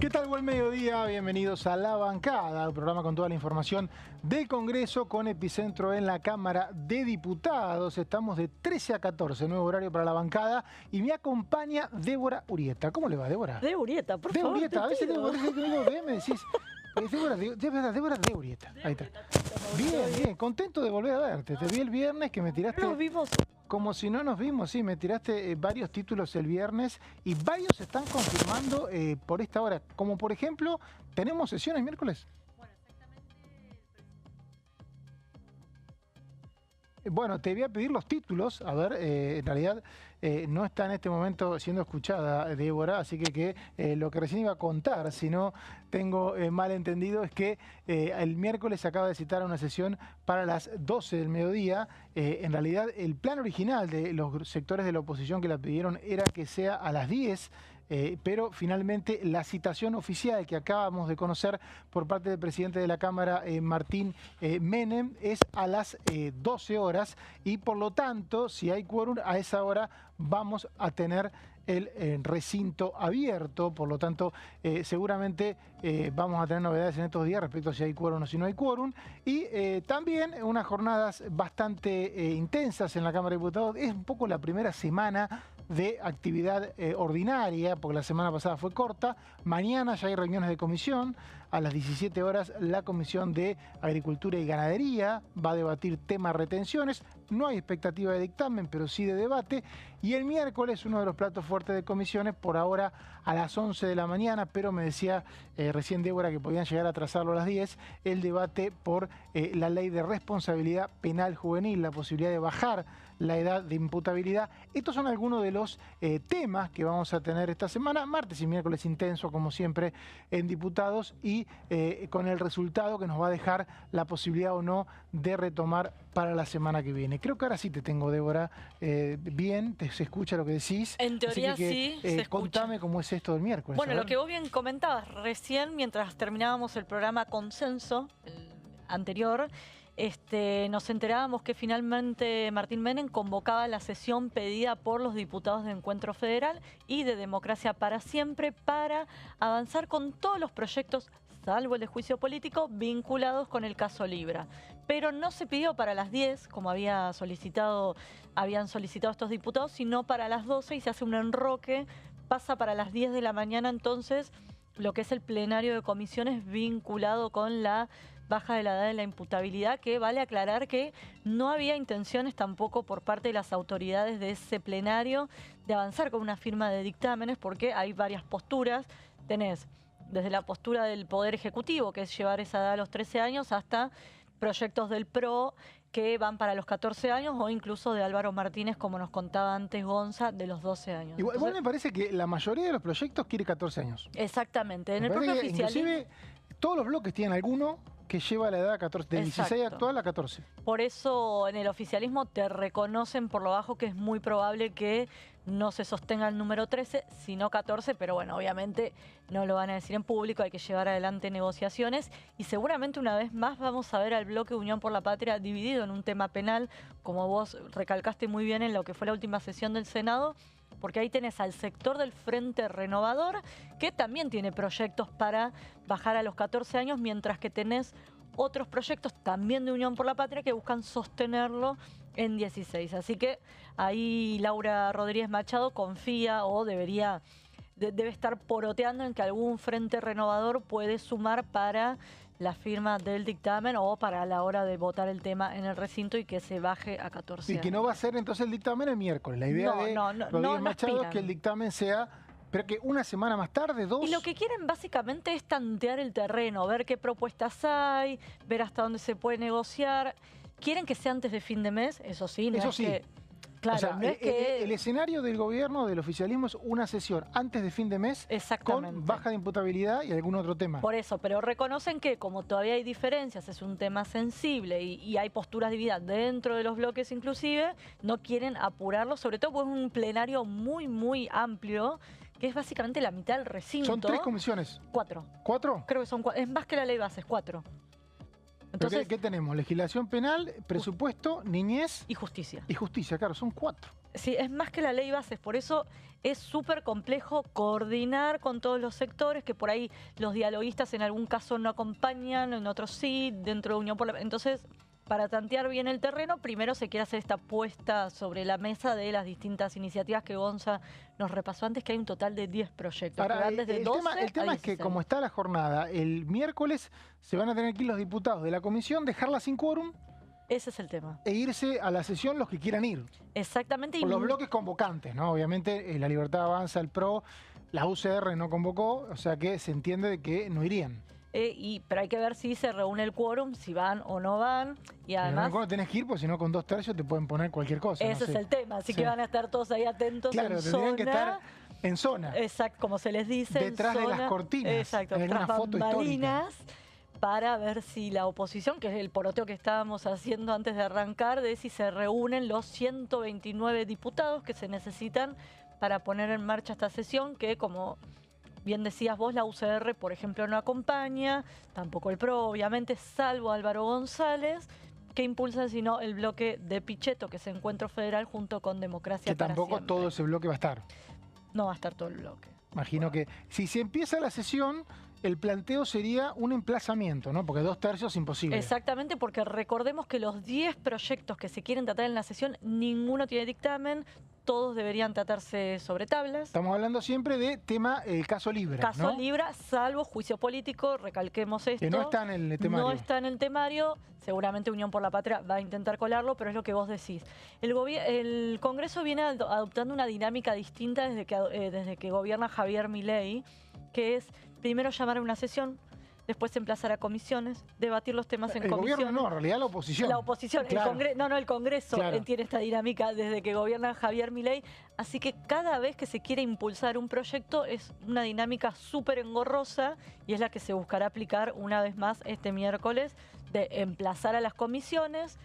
¿Qué tal? Buen mediodía, bienvenidos a La Bancada, el programa con toda la información del Congreso con epicentro en la Cámara de Diputados. Estamos de 13 a 14, nuevo horario para La Bancada y me acompaña Débora Urrieta. ¿Cómo le va, Débora? De Urrieta, por De favor. Urrieta, a veces te digo de, me decís. Débora de Urrieta. Ahí está. Bien, contento de volver a verte. Te vi el viernes que me tiraste... Nos vimos. Como si no nos vimos, sí, me tiraste varios títulos el viernes y varios se están confirmando por esta hora. Como por ejemplo, ¿tenemos sesiones miércoles? Bueno, te voy a pedir los títulos. A ver, en realidad no está en este momento siendo escuchada Débora, así que lo que recién iba a contar, si no tengo mal entendido, es que el miércoles se acaba de citar una sesión para las 12 del mediodía. En realidad, el plan original de los sectores de la oposición que la pidieron era que sea a las 10. Pero finalmente la citación oficial que acabamos de conocer por parte del presidente de la Cámara, Martín Menem, es a las 12 horas y por lo tanto, si hay quórum, a esa hora vamos a tener el recinto abierto. Por lo tanto, seguramente vamos a tener novedades en estos días respecto a si hay quórum o si no hay quórum. Y también unas jornadas bastante intensas en la Cámara de Diputados. Es un poco la primera semana de actividad ordinaria, porque la semana pasada fue corta. Mañana ya hay reuniones de comisión. A las 17 horas la Comisión de Agricultura y Ganadería va a debatir temas retenciones. No hay expectativa de dictamen, pero sí de debate. Y el miércoles, uno de los platos fuertes de comisiones, por ahora a las 11 de la mañana, pero me decía recién Débora que podían llegar a atrasarlo a las 10, el debate por la ley de responsabilidad penal juvenil, la posibilidad de bajar la edad de imputabilidad. Estos son algunos de los temas que vamos a tener esta semana, martes y miércoles intenso, como siempre, en diputados y con el resultado que nos va a dejar la posibilidad o no de retomar para la semana que viene. Creo que ahora sí te tengo, Débora, bien, se escucha lo que decís. En teoría así que, sí, se escucha. Contame cómo es esto del miércoles. Bueno, lo que vos bien comentabas, recién mientras terminábamos el programa Consenso, el anterior, nos enterábamos que finalmente Martín Menem convocaba la sesión pedida por los diputados de Encuentro Federal y de Democracia para Siempre para avanzar con todos los proyectos, salvo el de juicio político, vinculados con el caso Libra. Pero no se pidió para las 10, como habían solicitado estos diputados, sino para las 12 y se hace un enroque, pasa para las 10 de la mañana entonces lo que es el plenario de comisiones vinculado con la baja de la edad de la imputabilidad, que vale aclarar que no había intenciones tampoco por parte de las autoridades de ese plenario de avanzar con una firma de dictámenes, porque hay varias posturas. Tenés desde la postura del Poder Ejecutivo, que es llevar esa edad a los 13 años, hasta proyectos del PRO que van para los 14 años o incluso de Álvaro Martínez, como nos contaba antes Gonza, de los 12 años. Igual me parece que la mayoría de los proyectos quiere 14 años. Exactamente. En el propio oficialismo... Inclusive todos los bloques tienen alguno que lleva la edad a 14, del Exacto. 16 actual a 14. Por eso en el oficialismo te reconocen por lo bajo que es muy probable que no se sostenga el número 13, sino 14, pero bueno, obviamente no lo van a decir en público, hay que llevar adelante negociaciones y seguramente una vez más vamos a ver al bloque Unión por la Patria dividido en un tema penal, como vos recalcaste muy bien en lo que fue la última sesión del Senado, porque ahí tenés al sector del Frente Renovador, que también tiene proyectos para bajar a los 14 años, mientras que tenés otros proyectos también de Unión por la Patria que buscan sostenerlo en 16. Así que ahí Laura Rodríguez Machado confía o debe estar poroteando en que algún Frente Renovador puede sumar para la firma del dictamen o para la hora de votar el tema en el recinto y que se baje a 14 años. Y que no va a ser entonces el dictamen el miércoles. La idea de Rodríguez Machado es que el dictamen sea, pero que una semana más tarde, 2. Y lo que quieren básicamente es tantear el terreno, ver qué propuestas hay, ver hasta dónde se puede negociar. Quieren que sea antes de fin de mes, eso sí. No eso es sí. Claro, o sea, no es que... el escenario del gobierno, del oficialismo, es una sesión antes de fin de mes con baja de imputabilidad y algún otro tema. Por eso, pero reconocen que como todavía hay diferencias, es un tema sensible y hay posturas divididas dentro de los bloques inclusive, no quieren apurarlo, sobre todo porque es un plenario muy, muy amplio, que es básicamente la mitad del recinto. ¿Son 3 comisiones? 4. ¿4? Creo que son 4. Es más que la ley base, es 4. Entonces, ¿Qué tenemos? Legislación penal, presupuesto, niñez... Y justicia. Y justicia, claro, son 4. Sí, es más que la ley bases, por eso es súper complejo coordinar con todos los sectores, que por ahí los dialoguistas en algún caso no acompañan, en otros sí, dentro de Unión por la... Entonces, para tantear bien el terreno, primero se quiere hacer esta puesta sobre la mesa de las distintas iniciativas que Gonza nos repasó antes, que hay un total de 10 proyectos. Ahora, el tema es que como está la jornada, el miércoles se van a tener que ir los diputados de la comisión, dejarla sin quórum. Ese es el tema. E irse a la sesión los que quieran ir. Exactamente. Por los bloques convocantes, ¿no? Obviamente La Libertad Avanza, el PRO, la UCR no convocó, o sea que se entiende de que no irían. Pero hay que ver si se reúne el quórum, si van o no van. Y además, no tenés que ir, porque si no con 2/3 te pueden poner cualquier cosa. Ese es el tema, así que van a estar todos ahí atentos. Claro, tendrían que estar en zona. Exacto, como se les dice. Detrás de las cortinas. Exacto, tras bambalinas, para ver si la oposición, que es el poroteo que estábamos haciendo antes de arrancar, de si se reúnen los 129 diputados que se necesitan para poner en marcha esta sesión, que como bien decías vos, la UCR, por ejemplo, no acompaña, tampoco el PRO, obviamente, salvo Álvaro González, que impulsan sino el bloque de Pichetto, que es Encuentro Federal, junto con Democracia para Siempre. Que tampoco todo ese bloque va a estar. No va a estar todo el bloque. Imagino que si se empieza la sesión, el planteo sería un emplazamiento, ¿no? Porque 2/3 es imposible. Exactamente, porque recordemos que los 10 proyectos que se quieren tratar en la sesión, ninguno tiene dictamen, todos deberían tratarse sobre tablas. Estamos hablando siempre de tema caso libre, Caso libre, salvo juicio político, recalquemos esto. Que no está en el temario. No está en el temario, seguramente Unión por la Patria va a intentar colarlo, pero es lo que vos decís. El Congreso viene adoptando una dinámica distinta desde que gobierna Javier Milei, que es primero llamar a una sesión, después emplazar a comisiones, debatir los temas en comisión. El gobierno no, en realidad la oposición. La oposición, claro. el Congreso claro. tiene esta dinámica desde que gobierna Javier Milei, así que cada vez que se quiere impulsar un proyecto es una dinámica súper engorrosa y es la que se buscará aplicar una vez más este miércoles, de emplazar a las comisiones,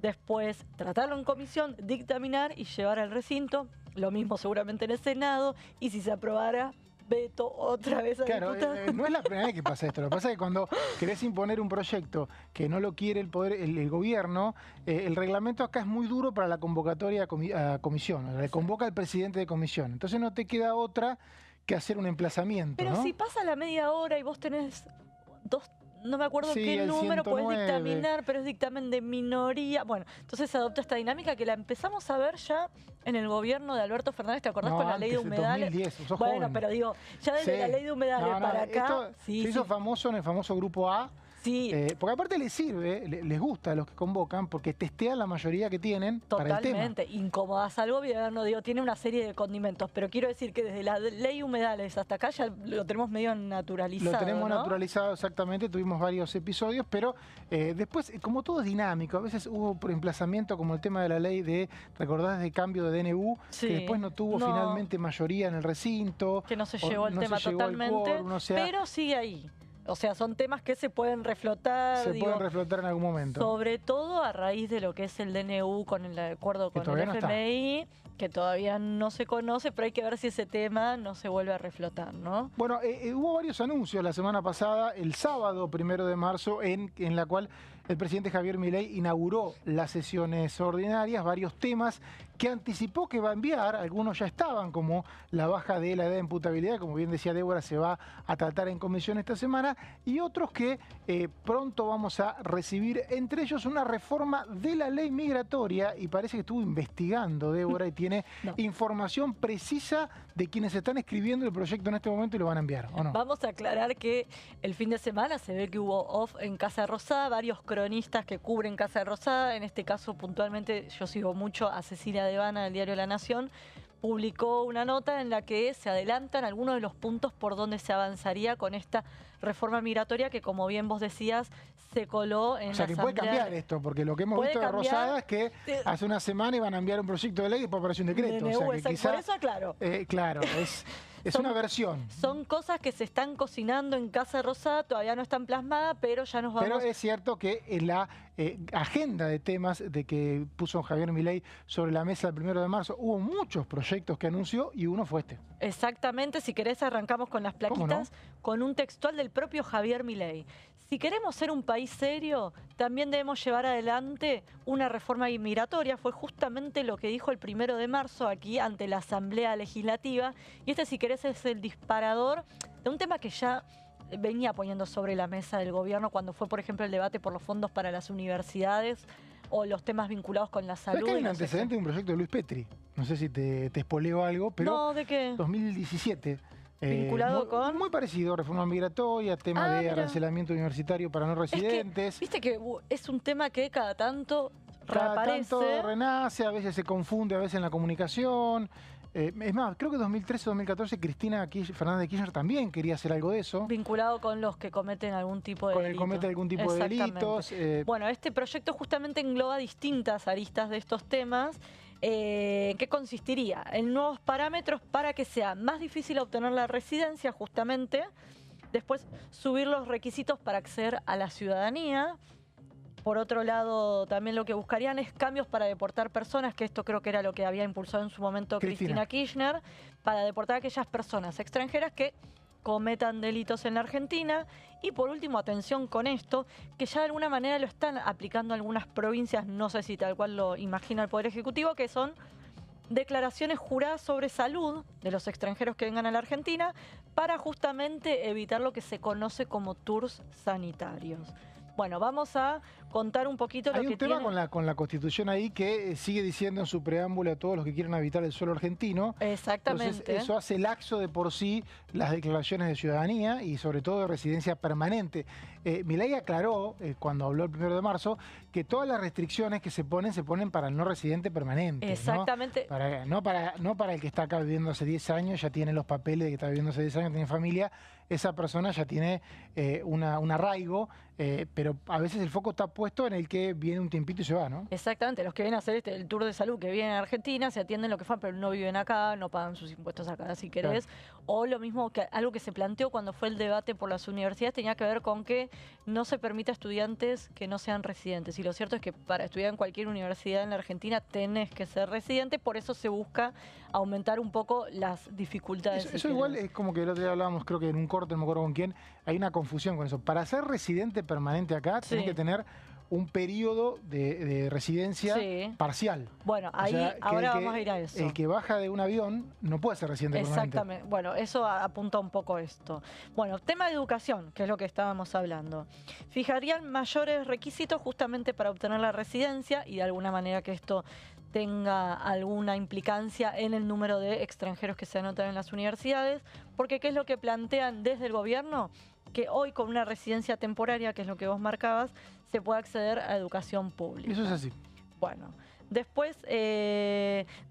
después tratarlo en comisión, dictaminar y llevar al recinto, lo mismo seguramente en el Senado, y si se aprobara, veto otra vez a diputados. No es la primera vez que pasa esto. Lo que pasa es que cuando querés imponer un proyecto que no lo quiere el gobierno, el reglamento acá es muy duro para la convocatoria a comisión. Le convoca al presidente de comisión. Entonces no te queda otra que hacer un emplazamiento. Pero ¿no? si pasa la media hora y vos tenés no me acuerdo qué número 109. podés dictaminar, pero es dictamen de minoría. Bueno, entonces se adopta esta dinámica que la empezamos a ver ya en el gobierno de Alberto Fernández, ¿te acordás con la ley de humedales? 2010, sos bueno, joven. pero digo, ya desde la ley de humedales para acá... Esto se hizo famoso en el famoso Grupo A. Sí. Porque aparte les sirve, les gusta a los que convocan, porque testean la mayoría que tienen para el tema. Totalmente, incomodas al gobierno, digo, tiene una serie de condimentos, pero quiero decir que desde la ley humedales hasta acá ya lo tenemos medio naturalizado. Lo tenemos ¿no? naturalizado, exactamente, tuvimos varios episodios, pero después, como todo es dinámico, a veces hubo por emplazamiento, como el tema de la ley de, ¿recordás?, de cambio de DNU, sí. que después no tuvo finalmente mayoría en el recinto. Que no se llevó el tema totalmente, quórum, pero sigue ahí. O sea, son temas que se pueden reflotar. Pueden reflotar en algún momento. Sobre todo a raíz de lo que es el DNU con el acuerdo con el FMI, que todavía no se conoce, pero hay que ver si ese tema no se vuelve a reflotar, ¿no? Bueno, hubo varios anuncios la semana pasada, el sábado 1 de marzo, en la cual el presidente Javier Milei inauguró las sesiones ordinarias, varios temas que anticipó que va a enviar, algunos ya estaban, como la baja de la edad de imputabilidad, como bien decía Débora, se va a tratar en comisión esta semana, y otros que pronto vamos a recibir, entre ellos una reforma de la ley migratoria, y parece que estuvo investigando Débora y tiene información precisa de quienes están escribiendo el proyecto en este momento y lo van a enviar, ¿o no? Vamos a aclarar que el fin de semana se ve que hubo off en Casa Rosada, varios cronistas que cubren Casa Rosada, en este caso puntualmente yo sigo mucho a Cecilia Devana del diario La Nación, publicó una nota en la que se adelantan algunos de los puntos por donde se avanzaría con esta reforma migratoria que, como bien vos decías, se coló en la asamblea. O sea, que puede cambiar esto, porque lo que hemos visto de Rosada es que hace una semana iban a enviar un proyecto de ley y después apareció un decreto. DNU, o sea, que quizá, por eso aclaro. Claro, Es una versión. Son cosas que se están cocinando en Casa Rosada, todavía no están plasmadas, pero ya nos vamos... Pero es cierto que en la agenda de temas de que puso Javier Milei sobre la mesa el 1 de marzo, hubo muchos proyectos que anunció y uno fue este. Exactamente, si querés arrancamos con las plaquitas, con un textual del propio Javier Milei. Si queremos ser un país serio, también debemos llevar adelante una reforma inmigratoria. Fue justamente lo que dijo el 1 de marzo aquí ante la Asamblea Legislativa. Y este, si querés, es el disparador de un tema que ya venía poniendo sobre la mesa del gobierno cuando fue, por ejemplo, el debate por los fondos para las universidades o los temas vinculados con la salud. Hay un antecedente de un proyecto de Luis Petri. No sé si te espoleo algo, pero... No, ¿de qué? 2017. ¿Vinculado con? Muy parecido, reforma migratoria, tema de mira. arancelamiento universitario para no residentes. Es que, viste que es un tema que cada tanto reaparece. Cada tanto renace, a veces se confunde, a veces en la comunicación. Es más, creo que 2013 o 2014 Cristina Fernández de Kirchner también quería hacer algo de eso. Vinculado con los que cometen algún tipo de delito. Con el comete algún tipo de delitos. Bueno, este proyecto justamente engloba distintas aristas de estos temas. ¿Qué consistiría? En nuevos parámetros para que sea más difícil obtener la residencia, justamente. Después, subir los requisitos para acceder a la ciudadanía. Por otro lado, también lo que buscarían es cambios para deportar personas, que esto creo que era lo que había impulsado en su momento Cristina Kirchner, para deportar a aquellas personas extranjeras que cometan delitos en la Argentina. Y por último, atención con esto, que ya de alguna manera lo están aplicando algunas provincias, no sé si tal cual lo imagina el Poder Ejecutivo, que son declaraciones juradas sobre salud de los extranjeros que vengan a la Argentina para justamente evitar lo que se conoce como tours sanitarios. Bueno, vamos a contar un poquito lo que tiene... Hay un tema con la Constitución ahí que sigue diciendo en su preámbulo a todos los que quieren habitar el suelo argentino. Exactamente. Entonces, eso hace laxo de por sí las declaraciones de ciudadanía y sobre todo de residencia permanente. Milei aclaró, cuando habló el 1 de marzo, que todas las restricciones que se ponen para el no residente permanente. Exactamente. No para el que está acá viviendo hace 10 años, ya tiene los papeles de que está viviendo hace 10 años, tiene familia. Esa persona ya tiene un arraigo, pero a veces el foco está puesto en el que viene un tiempito y se va, ¿no? Exactamente, los que vienen a hacer el tour de salud, que vienen a Argentina, se atienden lo que fan, pero no viven acá, no pagan sus impuestos acá, si querés. Claro. O lo mismo, que algo que se planteó cuando fue el debate por las universidades, tenía que ver con que no se permita a estudiantes que no sean residentes. Y lo cierto es que para estudiar en cualquier universidad en la Argentina tenés que ser residente, por eso se busca aumentar un poco las dificultades. Eso igual es como que el otro día hablábamos, creo que en un corte, no me acuerdo con quién, hay una confusión con eso. Para ser residente permanente acá, tenés que tener un periodo de residencia parcial. Bueno, ahí ahora vamos a ir a eso. El que baja de un avión no puede ser residente permanente. Exactamente. Bueno, eso apunta un poco esto. Bueno, tema de educación, que es lo que estábamos hablando. Fijarían mayores requisitos justamente para obtener la residencia y de alguna manera que esto tenga alguna implicancia en el número de extranjeros que se anotan en las universidades, porque ¿qué es lo que plantean desde el gobierno? Que hoy con una residencia temporaria, que es lo que vos marcabas, se puede acceder a educación pública. Eso es así. Bueno, después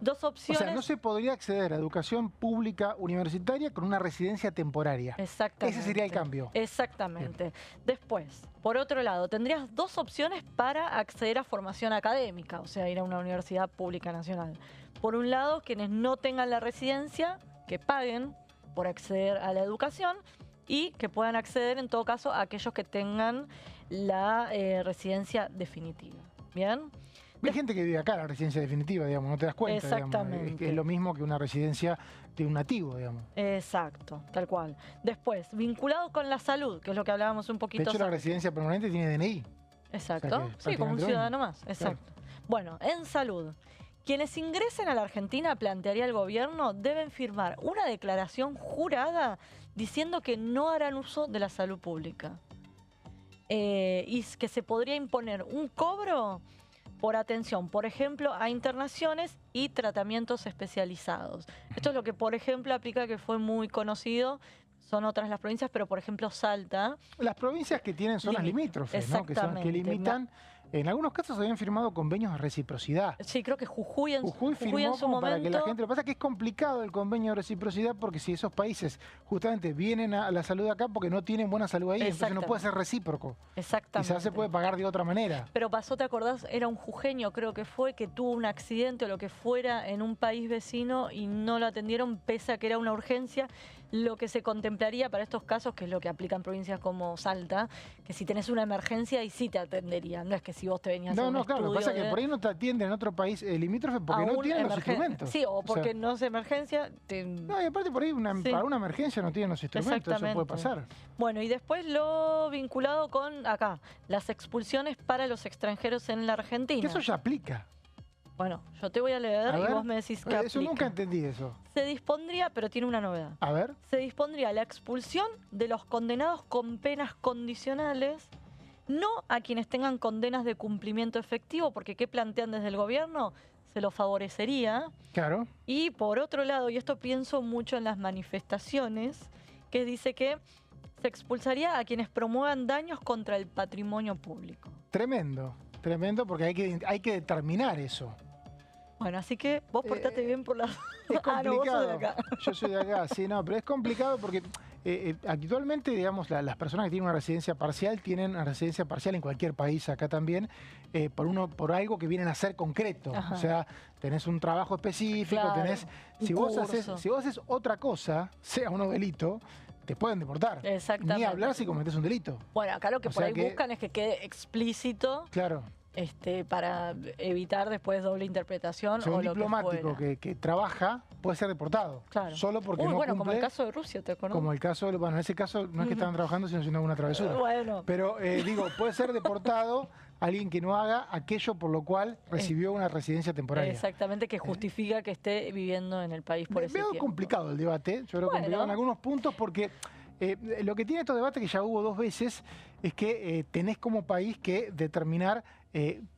dos opciones. O sea, no se podría acceder a educación pública universitaria con una residencia temporaria. Exactamente. Ese sería el cambio. Exactamente. Bien. Después, por otro lado, tendrías dos opciones para acceder a formación académica, o sea, ir a una universidad pública nacional. Por un lado, quienes no tengan la residencia, que paguen por acceder a la educación, y que puedan acceder, en todo caso, a aquellos que tengan la residencia definitiva. ¿Bien? Hay gente que vive acá, la residencia definitiva, digamos, no te das cuenta. Exactamente. Digamos, es lo mismo que una residencia de un nativo, digamos. Exacto, tal cual. Después, vinculado con la salud, que es lo que hablábamos un poquito. De hecho, la residencia permanente tiene DNI. Exacto. O sea, sí, como un ciudadano más. Exacto. Claro. Bueno, en salud. Quienes ingresen a la Argentina, plantearía el gobierno, deben firmar una declaración jurada diciendo que no harán uso de la salud pública. Y que se podría imponer un cobro por atención, por ejemplo, a internaciones y tratamientos especializados. Esto es lo que, por ejemplo, aplica, que fue muy conocido. Son otras las provincias, pero por ejemplo Salta. Las provincias que tienen zonas limítrofes, ¿no? Que limitan En algunos casos habían firmado convenios de reciprocidad. Sí, creo que Jujuy en Firmó su como para que la momento. gente... Lo que pasa es que es complicado el convenio de reciprocidad porque si esos países justamente vienen a la salud acá porque no tienen buena salud ahí, entonces no puede ser recíproco. Exactamente. Quizás se puede pagar de otra manera. Pero pasó, ¿te acordás? Era un jujeño, creo que fue, que tuvo un accidente o lo que fuera en un país vecino y no lo atendieron pese a que era una urgencia. Lo que se contemplaría para estos casos, que es lo que aplica en provincias como Salta, que si tenés una emergencia y sí te atenderían. No es que si vos te venías a hacer un Claro, lo que pasa es que por ahí no te atienden en otro país limítrofe porque no tienen los instrumentos. Sí, o porque no es emergencia. No, y aparte por ahí para una emergencia no tienen los instrumentos, eso puede pasar. Bueno, y después lo vinculado con acá, las expulsiones para los extranjeros en la Argentina. Que eso ya aplica. Bueno, yo te voy a leer y vos me decís qué Eso aplica. nunca entendí eso. Se dispondría, pero tiene una novedad. A ver. Se dispondría la expulsión de los condenados con penas condicionales, no a quienes tengan condenas de cumplimiento efectivo, porque ¿qué plantean desde el gobierno? Se lo favorecería. Claro. Y por otro lado, y esto pienso mucho en las manifestaciones, que dice que se expulsaría a quienes promuevan daños contra el patrimonio público. Tremendo, tremendo porque hay que determinar eso. Bueno, así que vos portate bien por la... Es complicado. No, vos sos de acá. Yo soy de acá, sí, no, pero es complicado porque actualmente, digamos, las personas que tienen una residencia parcial tienen una residencia parcial en cualquier país, acá también, por algo que vienen a ser concreto. Ajá. O sea, tenés un trabajo específico, Claro, tenés... un Si vos curso. haces otra cosa, sea un delito, te pueden deportar. Exactamente. Ni hablar si cometés un delito. Bueno, acá lo que O por sea ahí que- buscan es que quede explícito Claro. para evitar después doble interpretación O sea, o un lo que diplomático fuera. que trabaja puede ser deportado. Claro. Solo porque no bueno, cumple... como el caso de Rusia, ¿te acuerdas? Como el caso, bueno, en ese caso no es que estaban trabajando, sino haciendo alguna travesura. Bueno. Pero digo, puede ser deportado alguien que no haga aquello por lo cual recibió una residencia temporaria. Exactamente, que justifica que esté viviendo en el país por ese Veo tiempo. complicado el debate, yo creo complicado en algunos puntos porque lo que tiene estos debates, que ya hubo 2 veces, es que tenés como país que determinar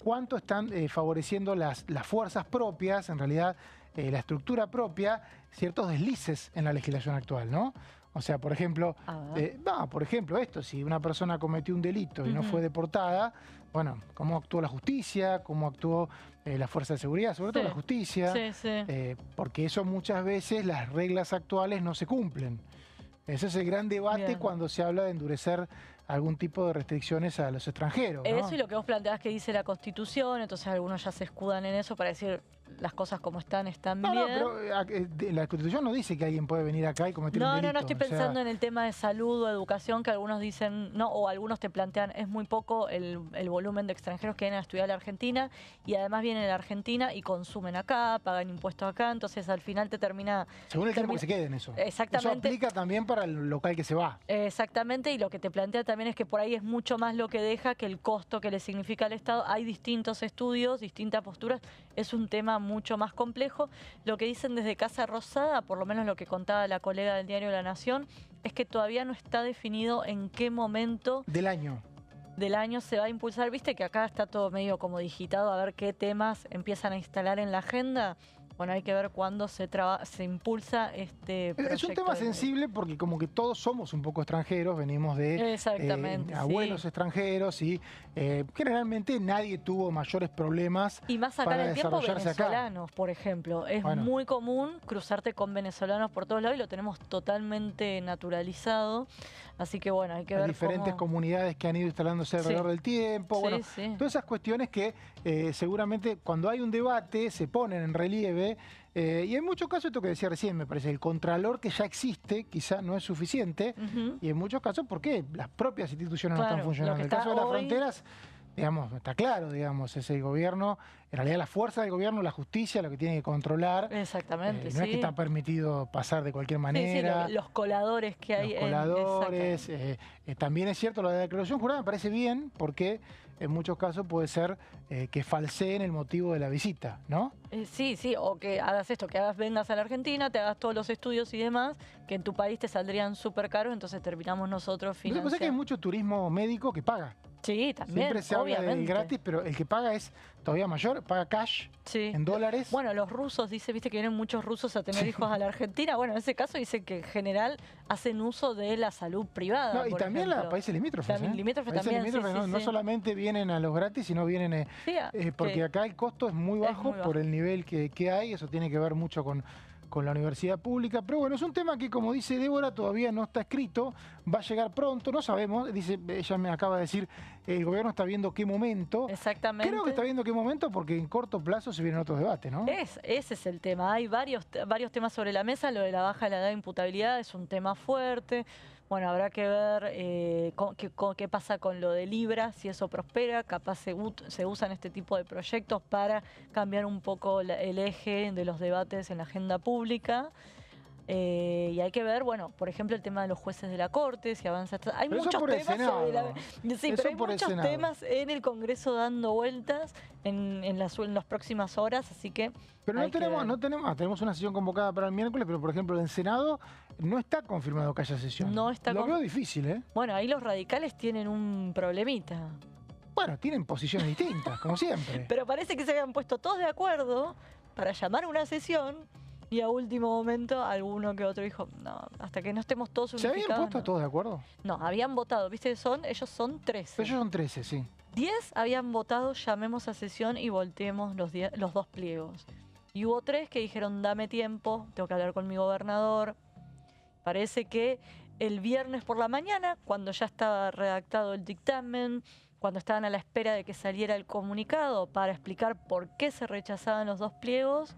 cuánto están favoreciendo las fuerzas propias, en realidad la estructura propia, ciertos deslices en la legislación actual, ¿no? O sea, por ejemplo, esto, si una persona cometió un delito y no fue deportada, bueno, cómo actuó la justicia, cómo actuó la fuerza de seguridad, sobre todo la justicia, porque eso muchas veces las reglas actuales no se cumplen. Ese es el gran debate cuando se habla de endurecer algún tipo de restricciones a los extranjeros, ¿no? Eso y lo que vos planteás que dice la Constitución, entonces algunos ya se escudan en eso para decir las cosas como están bien. No, pero la Constitución no dice que alguien puede venir acá y cometer un delito. No, estoy pensando en el tema de salud o educación, que algunos dicen, no, o algunos te plantean, es muy poco el volumen de extranjeros que vienen a estudiar a la Argentina y además vienen a la Argentina y consumen acá, pagan impuestos acá, entonces al final te termina... Según el tiempo que se quede en eso. Exactamente. Eso aplica también para el local que se va. Exactamente, y lo que te plantea también es que por ahí es mucho más lo que deja que el costo que le significa al Estado. Hay distintos estudios, distintas posturas, es un tema mucho más complejo. Lo que dicen desde Casa Rosada, por lo menos lo que contaba la colega del diario La Nación, es que todavía no está definido en qué momento del año se va a impulsar. Viste que acá está todo medio como digitado, a ver qué temas empiezan a instalar en la agenda. Bueno, hay que ver cuándo se impulsa este proyecto. Es un tema sensible porque como que todos somos un poco extranjeros, venimos de abuelos extranjeros y generalmente nadie tuvo mayores problemas. Y más acá para en el tiempo venezolanos, acá. Por ejemplo. Es muy común cruzarte con venezolanos por todos lados y lo tenemos totalmente naturalizado. Así que bueno, hay que ver diferentes comunidades que han ido instalándose alrededor del tiempo. Todas esas cuestiones que seguramente cuando hay un debate se ponen en relieve. Y en muchos casos, esto que decía recién, me parece, el contralor que ya existe quizá no es suficiente. Y en muchos casos, ¿por qué? Las propias instituciones no están funcionando. En el caso de las fronteras, digamos, está claro, digamos, es el gobierno, en realidad la fuerza del gobierno, la justicia, lo que tiene que controlar. Exactamente, no es que está permitido pasar de cualquier manera. Los coladores que hay. Los coladores. También es cierto, lo de la declaración jurada me parece bien, porque en muchos casos puede ser que falseen el motivo de la visita, ¿no? Sí, o que hagas esto, que vengas a la Argentina, te hagas todos los estudios y demás, que en tu país te saldrían súper caros, entonces terminamos nosotros financiando. Lo que pasa es que hay mucho turismo médico que paga. Sí, también, Siempre se habla del obviamente. gratis, pero el que paga es todavía mayor, paga cash Sí. en dólares. Bueno, los rusos, viste que vienen muchos rusos a tener hijos a la Argentina. Bueno, en ese caso dice que en general hacen uso de la salud privada. No, y por también ejemplo. los países limítrofes. Limítrofes Países también, limítrofes sí, no, sí, no sí. solamente vienen a los gratis, sino vienen Sí, porque que acá el costo es muy bajo, muy bajo. por el nivel que hay. Eso tiene que ver mucho con la universidad pública. Pero bueno, es un tema que, como dice Débora, todavía no está escrito. Va a llegar pronto, no sabemos. Dice, ella me acaba de decir, el gobierno está viendo qué momento. Exactamente. Creo que está viendo qué momento porque en corto plazo se vienen otros debates, ¿no? Ese es el tema. Hay varios temas sobre la mesa. Lo de la baja de la edad de imputabilidad es un tema fuerte. Bueno, habrá que ver qué pasa con lo de Libra, si eso prospera. Capaz se usan este tipo de proyectos para cambiar un poco el eje de los debates en la agenda pública. Y hay que ver, bueno, por ejemplo, el tema de los jueces de la Corte, si avanza. Hay Pero eso muchos por el temas Senado. sobre la. Sí, Eso pero hay por el muchos Senado. temas en el Congreso dando vueltas en las próximas horas, así que. Pero hay que ver. tenemos una sesión convocada para el miércoles, pero por ejemplo en Senado no está confirmado que haya sesión. No está Lo veo difícil, ¿eh? Bueno, ahí los radicales tienen un problemita. Bueno, tienen posiciones distintas, como siempre. Pero parece que se habían puesto todos de acuerdo para llamar una sesión y a último momento alguno que otro dijo, no, hasta que no estemos todos ¿Se unificados. habían puesto no. todos de acuerdo? No, habían votado, ¿viste? Ellos son 13. Ellos son 13, sí. 10 habían votado, llamemos a sesión y volteemos los dos pliegos. Y hubo 3 que dijeron, dame tiempo, tengo que hablar con mi gobernador. Parece que el viernes por la mañana, cuando ya estaba redactado el dictamen, cuando estaban a la espera de que saliera el comunicado para explicar por qué se rechazaban los 2 pliegos,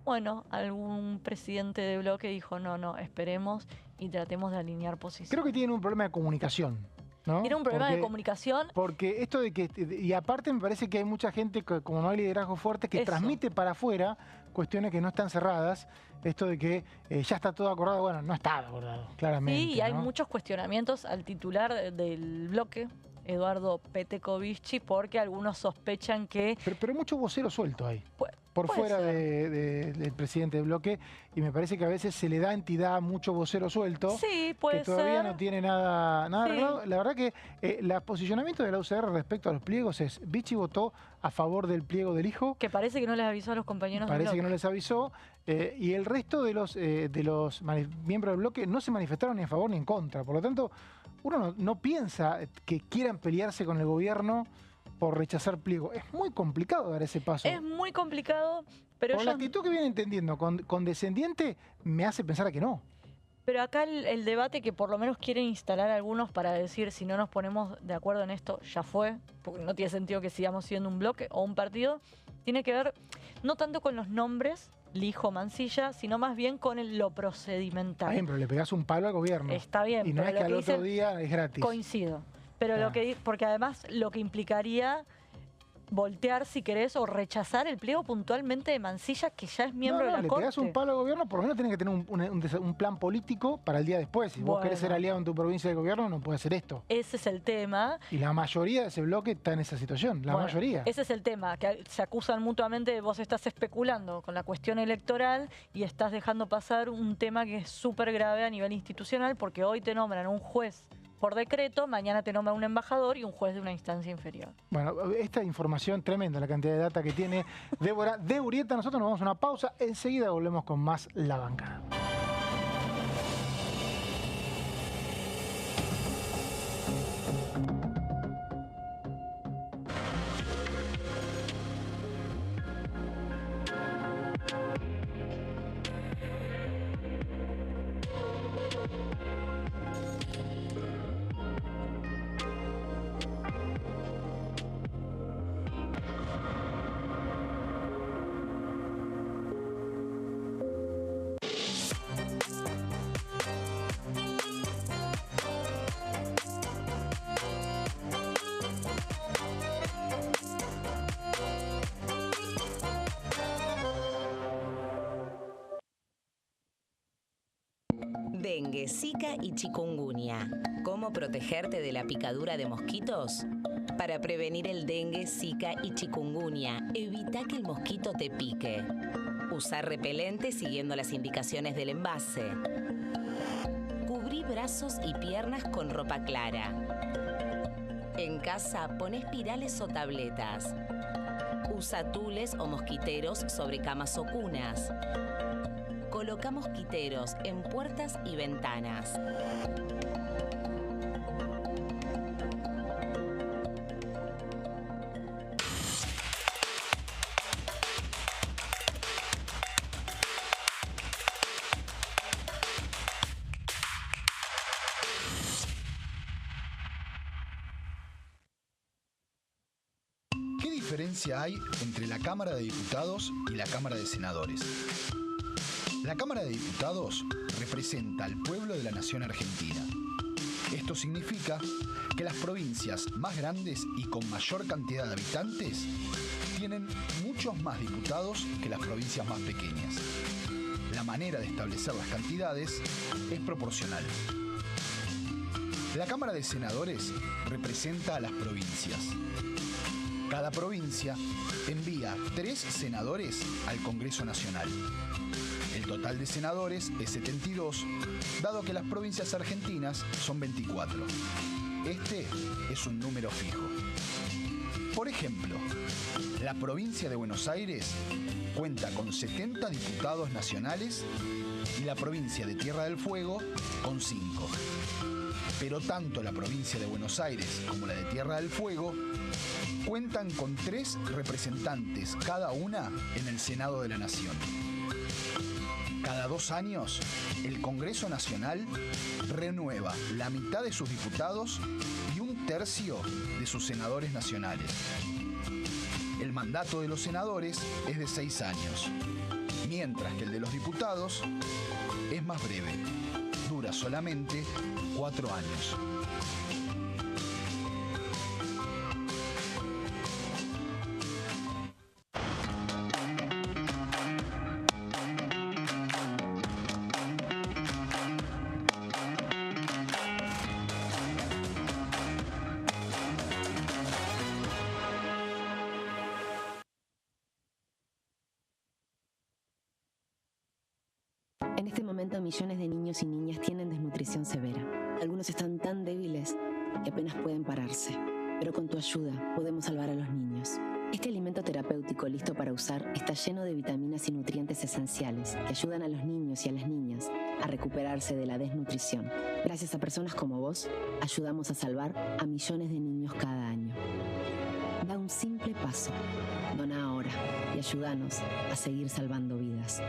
bueno, algún presidente de bloque dijo, no, esperemos y tratemos de alinear posiciones. Creo que tienen un problema de comunicación, ¿no? Tiene un problema de comunicación. Porque esto de que... Y aparte me parece que hay mucha gente, como no hay liderazgo fuerte, que transmite para afuera cuestiones que no están cerradas. Esto de que ya está todo acordado. Bueno, no estaba acordado, claramente. Sí, y hay ¿no? muchos cuestionamientos al titular del bloque, Eduardo Petekovich, porque algunos sospechan que... Pero mucho vocero suelto ahí. Por puede fuera ser. del presidente del bloque, y me parece que a veces se le da entidad a mucho vocero suelto, Sí, puede que todavía ser. no tiene nada Sí. arreglado. La verdad que el posicionamiento de la UCR respecto a los pliegos es, Vichy votó a favor del pliego del hijo, Que parece que no les avisó a los compañeros del parece bloque. que no les avisó, y el resto de los miembros del bloque no se manifestaron ni a favor ni en contra. Por lo tanto, uno no piensa que quieran pelearse con el gobierno por rechazar pliego. Es muy complicado dar ese paso. Es muy complicado, pero Por la actitud que viene entendiendo, condescendiente, me hace pensar a que no. Pero acá el debate que por lo menos quieren instalar algunos para decir si no nos ponemos de acuerdo en esto, ya fue, porque no tiene sentido que sigamos siendo un bloque o un partido, tiene que ver no tanto con los nombres, Lijo, Mansilla, sino más bien con lo procedimental. Por ejemplo, le pegás un palo al gobierno. Está bien, Y no pero es que lo al que otro dicen, día es gratis. coincido. Pero porque además lo que implicaría voltear, si querés, o rechazar el pliego puntualmente de Mansilla, que ya es miembro de la le Corte. pegás un palo al gobierno, por lo menos tenés que tener un plan político para el día después. Si vos querés ser aliado en tu provincia del gobierno, no puedes hacer esto. Ese es el tema. Y la mayoría de ese bloque está en esa situación, la mayoría. Ese es el tema, que se acusan mutuamente de vos estás especulando con la cuestión electoral y estás dejando pasar un tema que es súper grave a nivel institucional, porque hoy te nombran un juez por decreto, mañana te nombran un embajador y un juez de una instancia inferior. Bueno, esta información tremenda, la cantidad de data que tiene Débora de Urrieta. Nosotros nos vamos a una pausa, enseguida volvemos con más La Bancada. Dengue, Zika y chikungunya. ¿Cómo protegerte de la picadura de mosquitos? Para prevenir el dengue, Zika y chikungunya, evita que el mosquito te pique. Usar repelente siguiendo las indicaciones del envase. Cubrí brazos y piernas con ropa clara. En casa, pon espirales o tabletas. Usa tules o mosquiteros sobre camas o cunas. Coloca mosquiteros en puertas y ventanas. ¿Qué diferencia hay entre la Cámara de Diputados y la Cámara de Senadores? La Cámara de Diputados representa al pueblo de la nación argentina. Esto significa que las provincias más grandes y con mayor cantidad de habitantes tienen muchos más diputados que las provincias más pequeñas. La manera de establecer las cantidades es proporcional. La Cámara de Senadores representa a las provincias. Cada provincia envía 3 senadores al Congreso Nacional. El total de senadores es 72, dado que las provincias argentinas son 24. Este es un número fijo. Por ejemplo, la provincia de Buenos Aires cuenta con 70 diputados nacionales y la provincia de Tierra del Fuego con 5. Pero tanto la provincia de Buenos Aires como la de Tierra del Fuego cuentan con 3 representantes cada una en el Senado de la Nación. Cada 2 años, el Congreso Nacional renueva la mitad de sus diputados y 1/3 de sus senadores nacionales. El mandato de los senadores es de 6 años, mientras que el de los diputados es más breve, dura solamente 4 años. En este momento, millones de niños y niñas tienen desnutrición severa. Algunos están tan débiles que apenas pueden pararse. Pero con tu ayuda podemos salvar a los niños. Este alimento terapéutico listo para usar está lleno de vitaminas y nutrientes esenciales que ayudan a los niños y a las niñas a recuperarse de la desnutrición. Gracias a personas como vos, ayudamos a salvar a millones de niños cada año. Da un simple paso. Dona ahora y ayúdanos a seguir salvando vidas.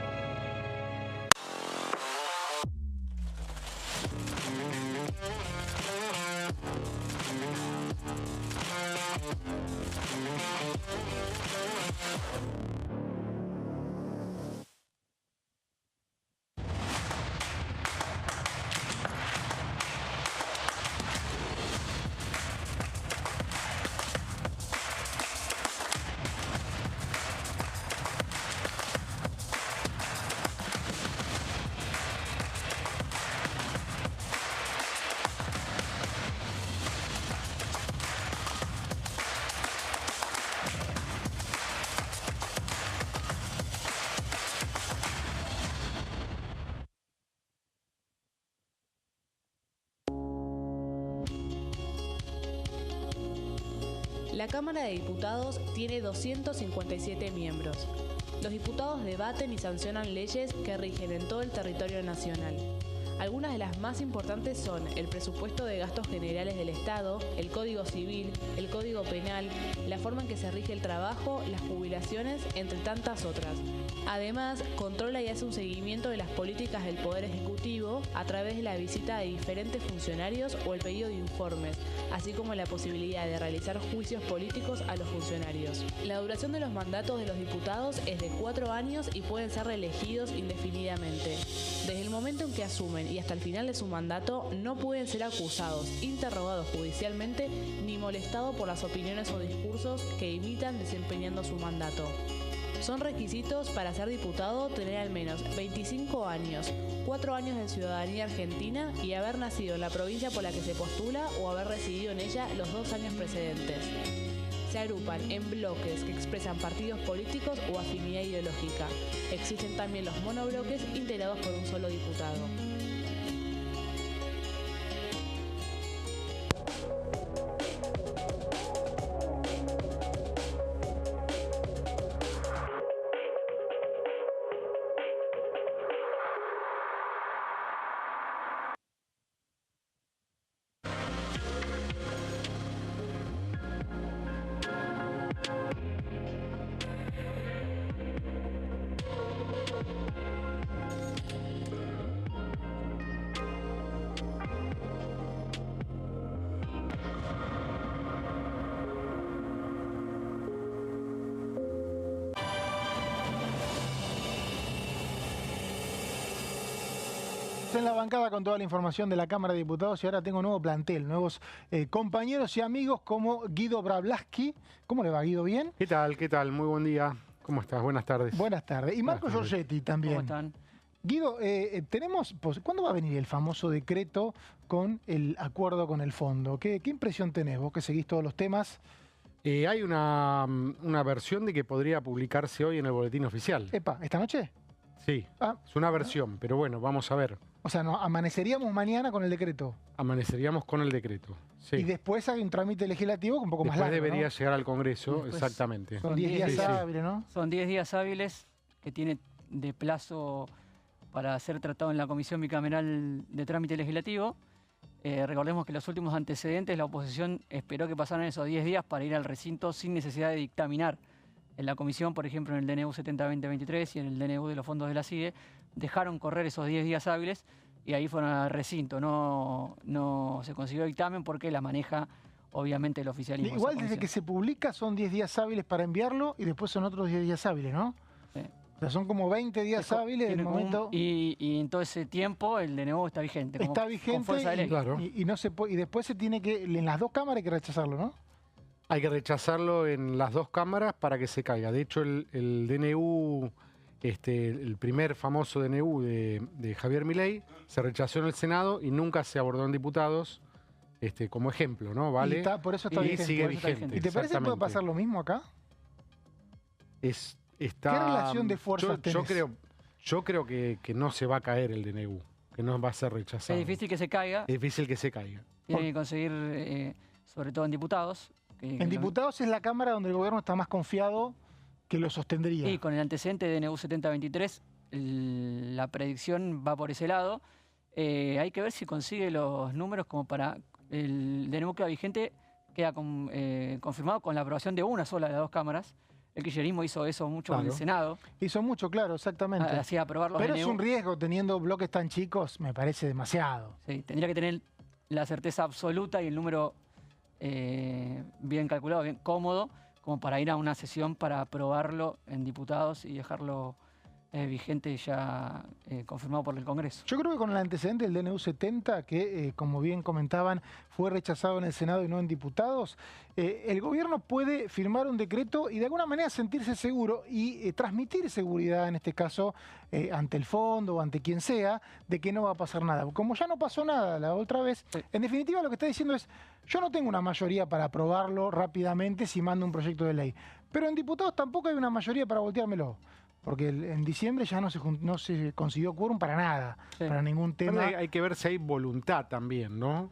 La Cámara de Diputados tiene 257 miembros. Los diputados debaten y sancionan leyes que rigen en todo el territorio nacional. Algunas de las más importantes son el presupuesto de gastos generales del Estado, el Código Civil, el Código Penal, la forma en que se rige el trabajo, las jubilaciones, entre tantas otras. Además, controla y hace un seguimiento de las políticas del Poder Ejecutivo a través de la visita de diferentes funcionarios o el pedido de informes, así como la posibilidad de realizar juicios políticos a los funcionarios. La duración de los mandatos de los diputados es de 4 años y pueden ser reelegidos indefinidamente. Desde el momento en que asumen y hasta el final de su mandato, no pueden ser acusados, interrogados judicialmente, ni molestados por las opiniones o discursos que imitan desempeñando su mandato. Son requisitos para ser diputado tener al menos 25 años, 4 años de ciudadanía argentina y haber nacido en la provincia por la que se postula o haber residido en ella los 2 años precedentes. Se agrupan en bloques que expresan partidos políticos o afinidad ideológica. Existen también los monobloques integrados por un solo diputado. Seguimos en la bancada con toda la información de la Cámara de Diputados y ahora tengo nuevo plantel, nuevos compañeros y amigos como Guido Brablaski. ¿Cómo le va, Guido? ¿Bien? ¿Qué tal? ¿Qué tal? Muy buen día. ¿Cómo estás? Buenas tardes. Buenas tardes. Y Marco Giorgetti también. ¿Cómo están? Guido, ¿cuándo va a venir el famoso decreto con el acuerdo con el fondo? ¿Qué impresión tenés vos que seguís todos los temas? Hay una versión de que podría publicarse hoy en el boletín oficial. Epa, ¿esta noche? Sí, es una versión, pero bueno, vamos a ver. O sea, amaneceríamos mañana con el decreto. Amaneceríamos con el decreto, sí. Y después hay un trámite legislativo un poco más Después largo, debería ¿no? llegar al Congreso, Después exactamente. Son 10 días hábiles, ¿no? Son 10 días hábiles que tiene de plazo para ser tratado en la Comisión Bicameral de Trámite Legislativo. Recordemos que los últimos antecedentes, la oposición esperó que pasaran esos 10 días para ir al recinto sin necesidad de dictaminar. En la comisión, por ejemplo, en el DNU 70-2023 y en el DNU de los fondos de la CIE, dejaron correr esos 10 días hábiles y ahí fueron al recinto. No se consiguió dictamen porque la maneja, obviamente, el oficialismo. Igual desde que se publica son 10 días hábiles para enviarlo y después son otros 10 días hábiles, ¿no? Sí. O sea, son como 20 días hábiles del momento. Y en todo ese tiempo el DNU está vigente. Está con vigente fuerza de ley. Claro. y no se puede, y después se tiene que, en las dos cámaras hay que rechazarlo, ¿no? Hay que rechazarlo en las dos cámaras para que se caiga. De hecho, el DNU, el primer famoso DNU de Javier Milei, se rechazó en el Senado y nunca se abordó en diputados, como ejemplo, ¿no? ¿Vale? Por eso está y vigente. sigue por eso está vigente. ¿Y te parece que puede pasar lo mismo acá? ¿Qué relación de fuerzas tenés? Yo creo que no se va a caer el DNU, que no va a ser rechazado. Es difícil que se caiga. Es difícil que se caiga. Tiene que conseguir, sobre todo en diputados. En diputados es la Cámara donde el gobierno está más confiado que lo sostendría. Y con el antecedente de DNU 70-23, la predicción va por ese lado. Hay que ver si consigue los números como para el DNU queda vigente, queda confirmado con la aprobación de una sola de las dos cámaras. El kirchnerismo hizo eso mucho en el Senado. Hizo mucho, claro, exactamente. Hacía aprobar los Pero DNU. es un riesgo teniendo bloques tan chicos, me parece demasiado. Sí, tendría que tener la certeza absoluta y el número bien calculado, bien cómodo, como para ir a una sesión para aprobarlo en diputados y dejarlo vigente ya confirmado por el Congreso. Yo creo que con el antecedente del DNU 70, que como bien comentaban, fue rechazado en el Senado y no en diputados, el gobierno puede firmar un decreto y de alguna manera sentirse seguro y transmitir seguridad, en este caso, ante el fondo o ante quien sea, de que no va a pasar nada. Como ya no pasó nada la otra vez, Sí. En definitiva lo que está diciendo es, yo no tengo una mayoría para aprobarlo rápidamente si mando un proyecto de ley, pero en diputados tampoco hay una mayoría para volteármelo. Porque en diciembre ya no se consiguió quórum para nada, Sí. para ningún tema. Hay que ver si hay voluntad también, ¿no?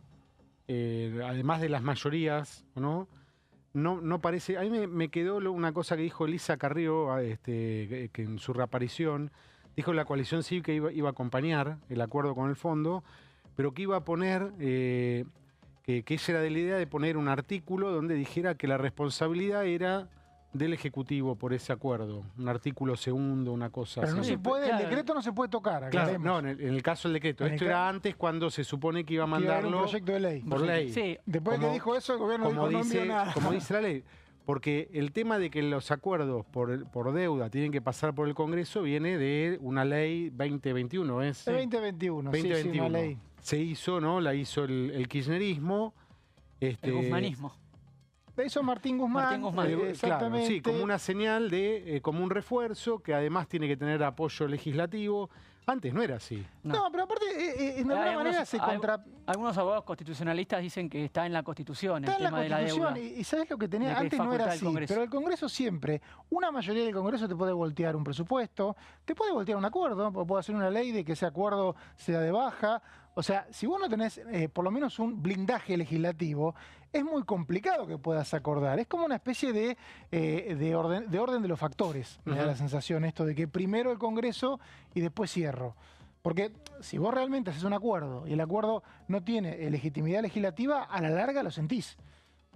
Además de las mayorías, ¿no? No parece. A mí me quedó una cosa que dijo Elisa Carrió, que en su reaparición dijo que la coalición cívica iba a acompañar el acuerdo con el fondo, pero que iba a poner, que ella era de la idea de poner un artículo donde dijera que la responsabilidad era del Ejecutivo por ese acuerdo, un artículo segundo, una cosa Pero así. no se puede, claro. el decreto no se puede tocar. Claro, aclaremos. no, en el caso del decreto. En el Esto era antes cuando se supone que iba a Que iba a haber un mandarlo proyecto de ley. por ley. Sí, Después de que dijo eso, el gobierno dijo no envió nada. Como dice la ley. Porque el tema de que los acuerdos por deuda tienen que pasar por el Congreso viene de una ley 2021, ¿es? El 2021, sí, 2021. una ley. Se hizo, ¿no? La hizo el kirchnerismo. el guzmanismo. La hizo Martín Guzmán. Martín Guzmán. Claro, Exactamente. sí, como una señal de, como un refuerzo, que además tiene que tener apoyo legislativo. Antes no era así. No, pero aparte, de alguna manera se contra... Algunos abogados constitucionalistas dicen que está en la Constitución el Está en la tema de la Constitución deuda. y ¿sabes lo que tenía? De que Antes es no era facultad del así, Congreso. pero el Congreso siempre, una mayoría del Congreso te puede voltear un presupuesto, te puede voltear un acuerdo, puede hacer una ley de que ese acuerdo sea de baja. O sea, si vos no tenés por lo menos un blindaje legislativo, es muy complicado que puedas acordar. Es como una especie de orden de los factores, me da la sensación esto de que primero el Congreso y después cierro. Porque si vos realmente haces un acuerdo y el acuerdo no tiene legitimidad legislativa, a la larga lo sentís.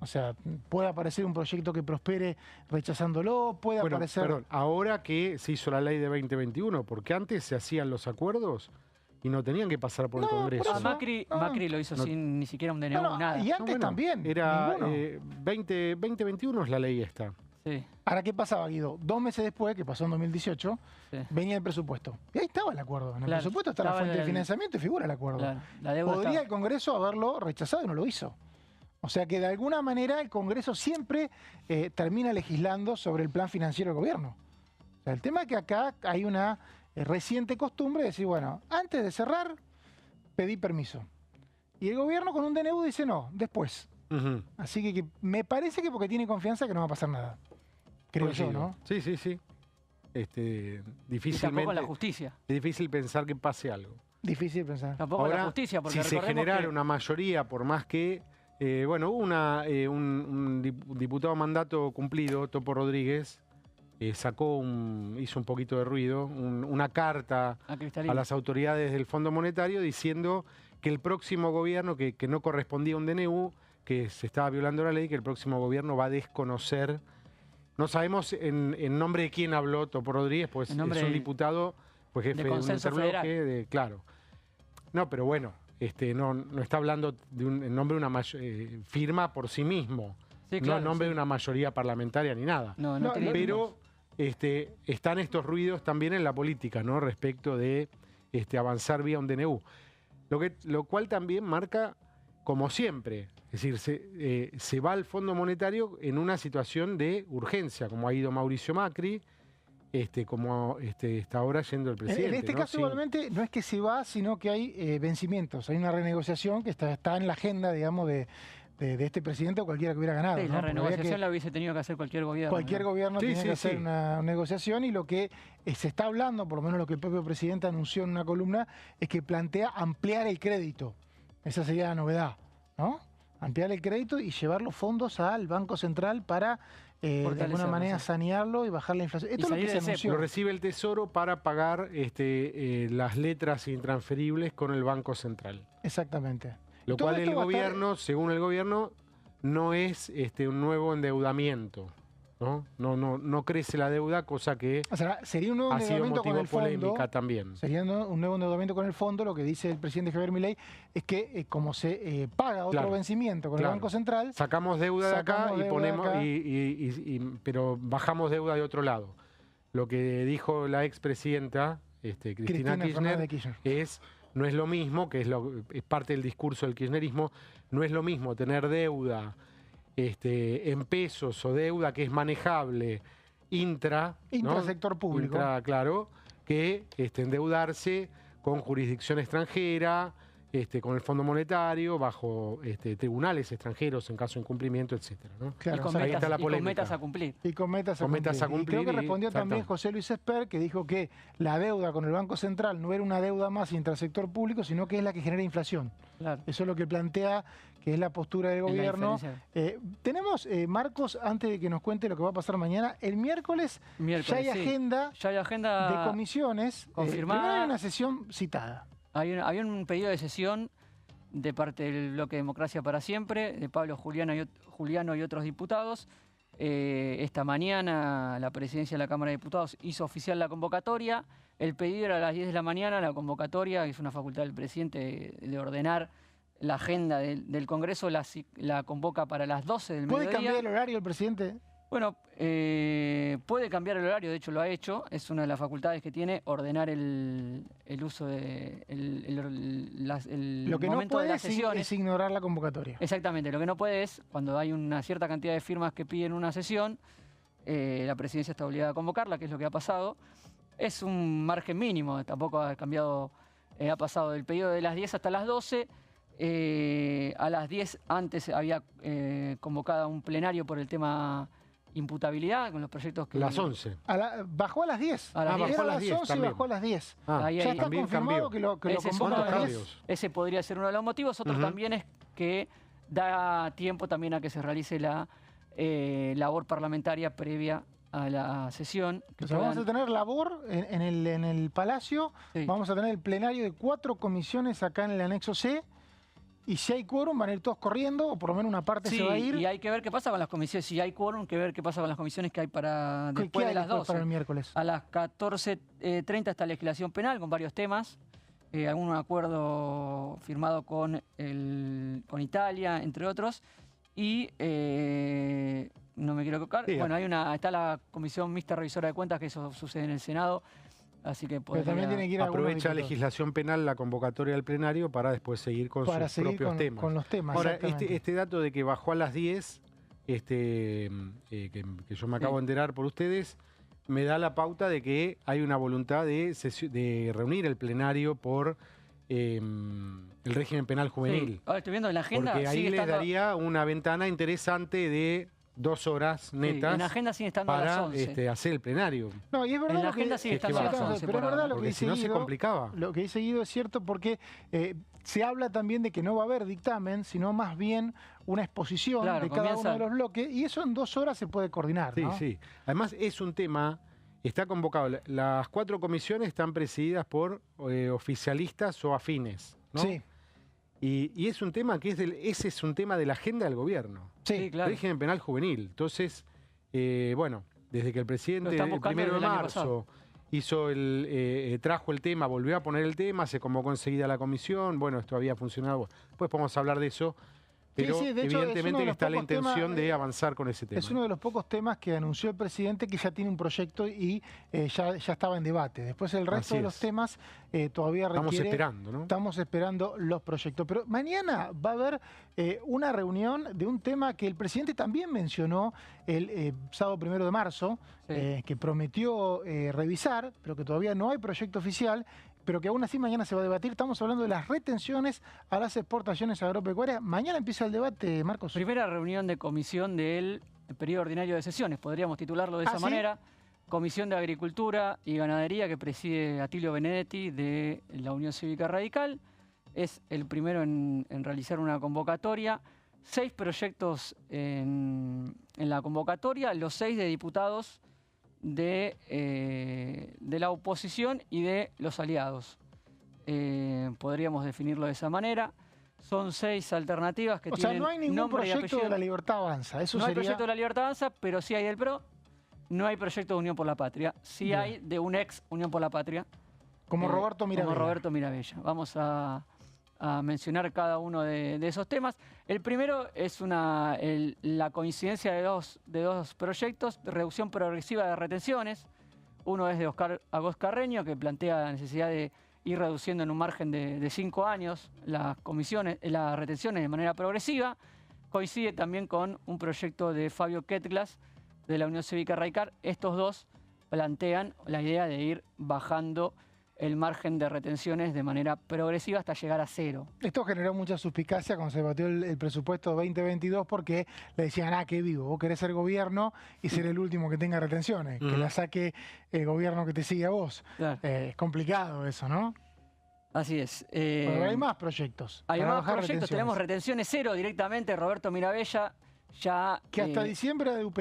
O sea, puede aparecer un proyecto que prospere rechazándolo, puede aparecer... Perdón, ahora que se hizo la ley de 2021, porque antes se hacían los acuerdos y no tenían que pasar por el Congreso. por eso. Macri lo hizo sin ni siquiera un DNU, No, nada. y antes también. Era ninguno. 2021 es la ley esta. Sí, Ahora, ¿qué pasaba, Guido? 2 meses después, que pasó en 2018, sí. venía el presupuesto. Y ahí estaba el acuerdo. En el Claro, presupuesto está la estaba fuente de el- financiamiento y figura el acuerdo. Claro, la deuda Podría estaba. el Congreso haberlo rechazado y no lo hizo. O sea que de alguna manera el Congreso siempre termina legislando sobre el plan financiero del gobierno. O sea, el tema es que acá hay una reciente costumbre de decir, bueno, antes de cerrar, pedí permiso. Y el gobierno con un DNU dice no, después. Ujú. Así que me parece que porque tiene confianza que no va a pasar nada. Creo yo, Coincido. ¿no? Sí, sí, sí. Y tampoco Difícilmente. la justicia. Es difícil pensar que pase algo. Difícil pensar. Tampoco la justicia, porque si se recordemos generara que- una mayoría, por más que, bueno, hubo un diputado a mandato cumplido, Topo Rodríguez, hizo un poquito de ruido, una carta a Cristalino. a las autoridades del Fondo Monetario diciendo que el próximo gobierno, que no correspondía a un DNU, que se estaba violando la ley, que el próximo gobierno va a desconocer. No sabemos en nombre de quién habló Topo Rodríguez, pues En nombre es un de- diputado, pues jefe de un Consenso interbloque, claro. No, pero bueno, no está hablando en nombre de una firma por sí mismo, Sí, no claro, en nombre sí. de una mayoría parlamentaria ni nada. No, No, tiene- Pero están estos ruidos también en la política, ¿no? Respecto de avanzar vía un DNU. Lo cual también marca, como siempre, es decir, se va al Fondo Monetario en una situación de urgencia, como ha ido Mauricio Macri, como está ahora yendo el presidente. En este ¿no? caso, Sí. igualmente, no es que se va, sino que hay vencimientos. Hay una renegociación que está en la agenda, digamos, de este presidente o cualquiera que hubiera ganado. Sí, ¿no? la Porque había renegociación que- la hubiese tenido que hacer cualquier gobierno. Cualquier ¿no? gobierno Sí, tiene sí, que hacer sí. una negociación y lo que se está hablando, por lo menos lo que el propio presidente anunció en una columna, es que plantea ampliar el crédito. Esa sería la novedad, ¿no? Ampliar el crédito y llevar los fondos al Banco Central para, de alguna Fortalecerlo, manera, sí. sanearlo y bajar la inflación. Esto es lo salir que se del cepo. anunció. Lo recibe el Tesoro para pagar las letras intransferibles con el Banco Central. Exactamente. Lo Todo cual esto el va a estar- gobierno, según el gobierno, no es un nuevo endeudamiento. No crece la deuda, cosa que O sea, sería un nuevo ha sido endeudamiento con motivo el de fondo. polémica también. Sería un nuevo endeudamiento con el fondo. Lo que dice el presidente Javier Milei es que como se paga otro Claro, vencimiento con claro. el Banco Central, Sacamos deuda de acá Sacamos y deuda ponemos, de acá. pero bajamos deuda de otro lado. Lo que dijo la expresidenta Cristina Fernández Kirchner de Kirchner. no es lo mismo, es parte del discurso del kirchnerismo, no es lo mismo tener deuda en pesos o deuda que es manejable Intrasector público. Claro, que endeudarse con jurisdicción extranjera, con el Fondo Monetario, bajo tribunales extranjeros en caso de incumplimiento, etcétera, ¿no? Claro, Y con exacto. Ahí está la metas, y con polémica. metas a cumplir. Y con metas a Con metas cumplir. a cumplir Y creo que y- respondió también exacto. José Luis Esper, que dijo que la deuda con el Banco Central no era una deuda más intrasector público, sino que es la que genera inflación. Claro. Eso es lo que plantea, que es la postura del Es la gobierno. diferencia. Tenemos, Marcos, antes de que nos cuente lo que va a pasar mañana, el miércoles, ya hay Sí. agenda Ya hay agenda. de comisiones. confirmada. Primero hay una sesión citada. Había un pedido de sesión de parte del bloque Democracia para Siempre, de Pablo Juliano y otros diputados. Esta mañana la presidencia de la Cámara de Diputados hizo oficial la convocatoria. El pedido era a las 10 de la mañana, la convocatoria, que es una facultad del presidente de ordenar la agenda del Congreso, la convoca para las 12 del ¿Puede mediodía. cambiar el horario el presidente? Bueno, puede cambiar el horario, de hecho lo ha hecho, es una de las facultades que tiene, ordenar el uso de Lo que no momento de puede las sesiones. es ignorar la convocatoria. Exactamente, lo que no puede es, cuando hay una cierta cantidad de firmas que piden una sesión, la presidencia está obligada a convocarla, que es lo que ha pasado. Es un margen mínimo, tampoco ha cambiado, ha pasado del pedido de las 10 hasta las 12. A las 10 antes había convocado un plenario por el tema imputabilidad, con los proyectos que... Las 11. Bajó a las 10. A las 10. Era Bajó a las 10 11 y también. bajó a las 10. Ahí Ya hay- está también confirmado cambió. que lo Ese es convoca uno a de las los 10. cambios. Ese podría ser uno de los motivos. Otro Ujú. también es que da tiempo también a que se realice la labor parlamentaria previa a la sesión. Que O sea, vamos a puedan- tener labor en el Palacio, Sí. vamos a tener el plenario de 4 comisiones acá en el anexo C, y si hay quórum van a ir todos corriendo, o por lo menos una parte Sí, se va a ir. y hay que ver qué pasa con las comisiones. Si hay quórum, que ver qué pasa con las comisiones que hay para ¿Qué después hay de las después 12. para el miércoles? A las 14:30 está legislación penal con varios temas. Algún acuerdo firmado con Italia, entre otros. Y no me quiero equivocar. Sí, Bueno, está la Comisión Mixta Revisora de Cuentas, que eso sucede en el Senado. Así que Pero también tiene que ir algunos aprovecha diputados. legislación penal la convocatoria del plenario para después seguir con sus propios temas. Con los temas. Ahora, exactamente. este dato de que bajó a las 10, que yo me acabo de enterar por ustedes, me da la pauta de que hay una voluntad de reunir el plenario por el régimen penal juvenil. Sí. Ahora estoy viendo en la agenda. Porque ahí sigue les estando, daría una ventana interesante de 2 horas netas en la agenda sigue estando a las para 11. hacer el plenario. No, y es verdad En la lo que- agenda sigue estando a las 11 Pero por es verdad ahora. lo que Porque dice si no se Guido, complicaba. Lo que dice Guido es cierto porque se habla también de que no va a haber dictamen, sino más bien una exposición Claro, de cada uno comienza- de los bloques, y eso en 2 horas se puede coordinar, Sí, ¿no? sí. Además es un tema, está convocado, las 4 comisiones están presididas por oficialistas o afines, ¿no? Sí, Y es un tema que ese es un tema de la agenda del gobierno. sí. Sí, claro. Régimen penal juvenil. Entonces, bueno, desde que el presidente Lo están el buscando 1 de desde el año marzo trajo el tema, volvió a poner el tema, se convocó enseguida a la comisión, bueno, esto había funcionado. Después podemos hablar de eso, pero sí, de hecho, es uno evidentemente de que los está la pocos temas, intención de avanzar con ese tema. Es uno de los pocos temas que anunció el presidente que ya tiene un proyecto y ya estaba en debate. Después el resto Así de los es. temas todavía requiere... Estamos esperando, ¿no? Estamos esperando los proyectos. Pero mañana va a haber una reunión de un tema que el presidente también mencionó el sábado 1 de marzo, Sí. que prometió revisar, pero que todavía no hay proyecto oficial, pero que aún así mañana se va a debatir. Estamos hablando de las retenciones a las exportaciones agropecuarias. Mañana empieza el debate, Marcos. Primera reunión de comisión del periodo ordinario de sesiones, podríamos titularlo de esa ¿sí? manera. Comisión de Agricultura y Ganadería que preside Atilio Benedetti de la Unión Cívica Radical. Es el primero en realizar una convocatoria. 6 proyectos en la convocatoria, los 6 de diputados de la oposición y de los aliados. Podríamos definirlo de esa manera. Son 6 alternativas que O sea, tienen no hay ningún nombre y proyecto apellido. de la Libertad Avanza. Eso No hay sería... proyecto de la Libertad Avanza, pero sí hay del PRO. No hay proyecto de Unión por la Patria. Sí Bien. hay de un ex Unión por la Patria. Como Roberto Mirabella. Como Roberto Mirabella. Vamos a mencionar cada uno de esos temas. El primero es la coincidencia de dos proyectos, reducción progresiva de retenciones. Uno es de Oscar Agos Carreño, que plantea la necesidad de ir reduciendo en un margen de 5 años las retenciones de manera progresiva. Coincide también con un proyecto de Fabio Ketglas, de la Unión Cívica Radical. Estos dos plantean la idea de ir bajando el margen de retenciones de manera progresiva hasta llegar a 0. Esto generó mucha suspicacia cuando se debatió el presupuesto 2022 porque le decían, qué vivo, vos querés ser gobierno y ser el último que tenga retenciones, que la saque el gobierno que te sigue a vos. Claro. Es complicado eso, ¿no? Así es. Pero hay más proyectos. Hay para más bajar proyectos, tenemos retenciones 0 directamente. Roberto Mirabella ya... Que hasta diciembre era de UP.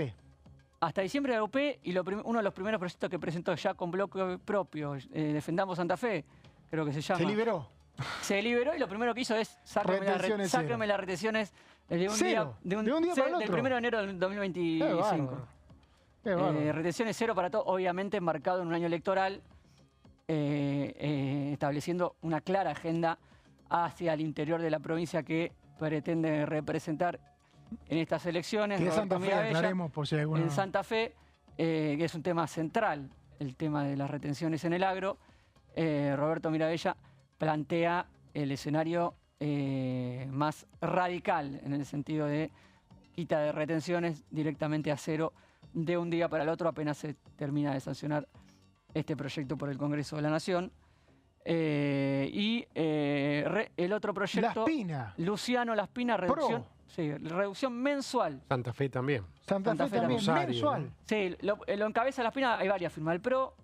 Hasta diciembre de la UP y uno de los primeros proyectos que presentó ya con bloque propio, Defendamos Santa Fe, creo que se llama. Se liberó. Se liberó y lo primero que hizo es sáquenme las retenciones de un Cero. día, De un día para el del otro. 1 de enero del 2025. Qué bárbaro. Retenciones 0 para todo, obviamente marcado en un año electoral, estableciendo una clara agenda hacia el interior de la provincia que pretende representar en estas elecciones. Que es Roberto Santa Fe, Mirabella, aclaremos por si hay alguna... en Santa Fe, que es un tema central, el tema de las retenciones en el agro. Roberto Mirabella plantea el escenario más radical en el sentido de quita de retenciones directamente a 0 de un día para el otro apenas se termina de sancionar este proyecto por el Congreso de la Nación. El otro proyecto, Laspina. Luciano Laspina, reducción, sí, reducción mensual. Santa Fe también. Santa Fe también, Rosario, mensual. ¿no? Sí, lo encabeza Laspina, hay varias firmas del PRO.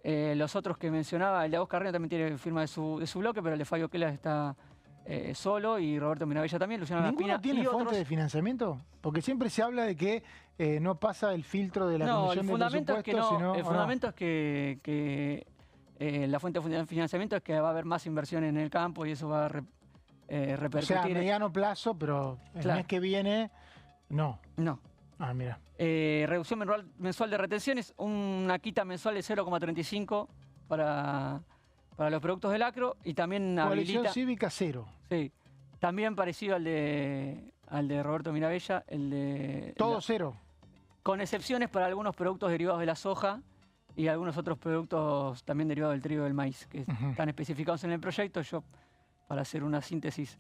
Los otros que mencionaba, el de Agos Carreño también tiene firma de su bloque, pero el de Fabio Kelas está solo y Roberto Mirabella también, Luciano ¿Ninguno Laspina tiene y fuente otros. de financiamiento? Porque siempre se habla de que no pasa el filtro de la Comisión de Presupuestos, sino... El fundamento es que la fuente de financiamiento es que va a haber más inversión en el campo y eso va a repercutir. O sea, a mediano plazo, pero el Claro. mes que viene, no. No. Ah, mira. Reducción mensual de retenciones, una quita mensual de 0,35 para los productos del acro y también Coalición habilita... Cívica, 0. Sí, también parecido al de al de Roberto Mirabella, el de... Todo cero. Con excepciones para algunos productos derivados de la soja y algunos otros productos también derivados del trigo y del maíz, que están especificados en el proyecto. Yo, para hacer una síntesis,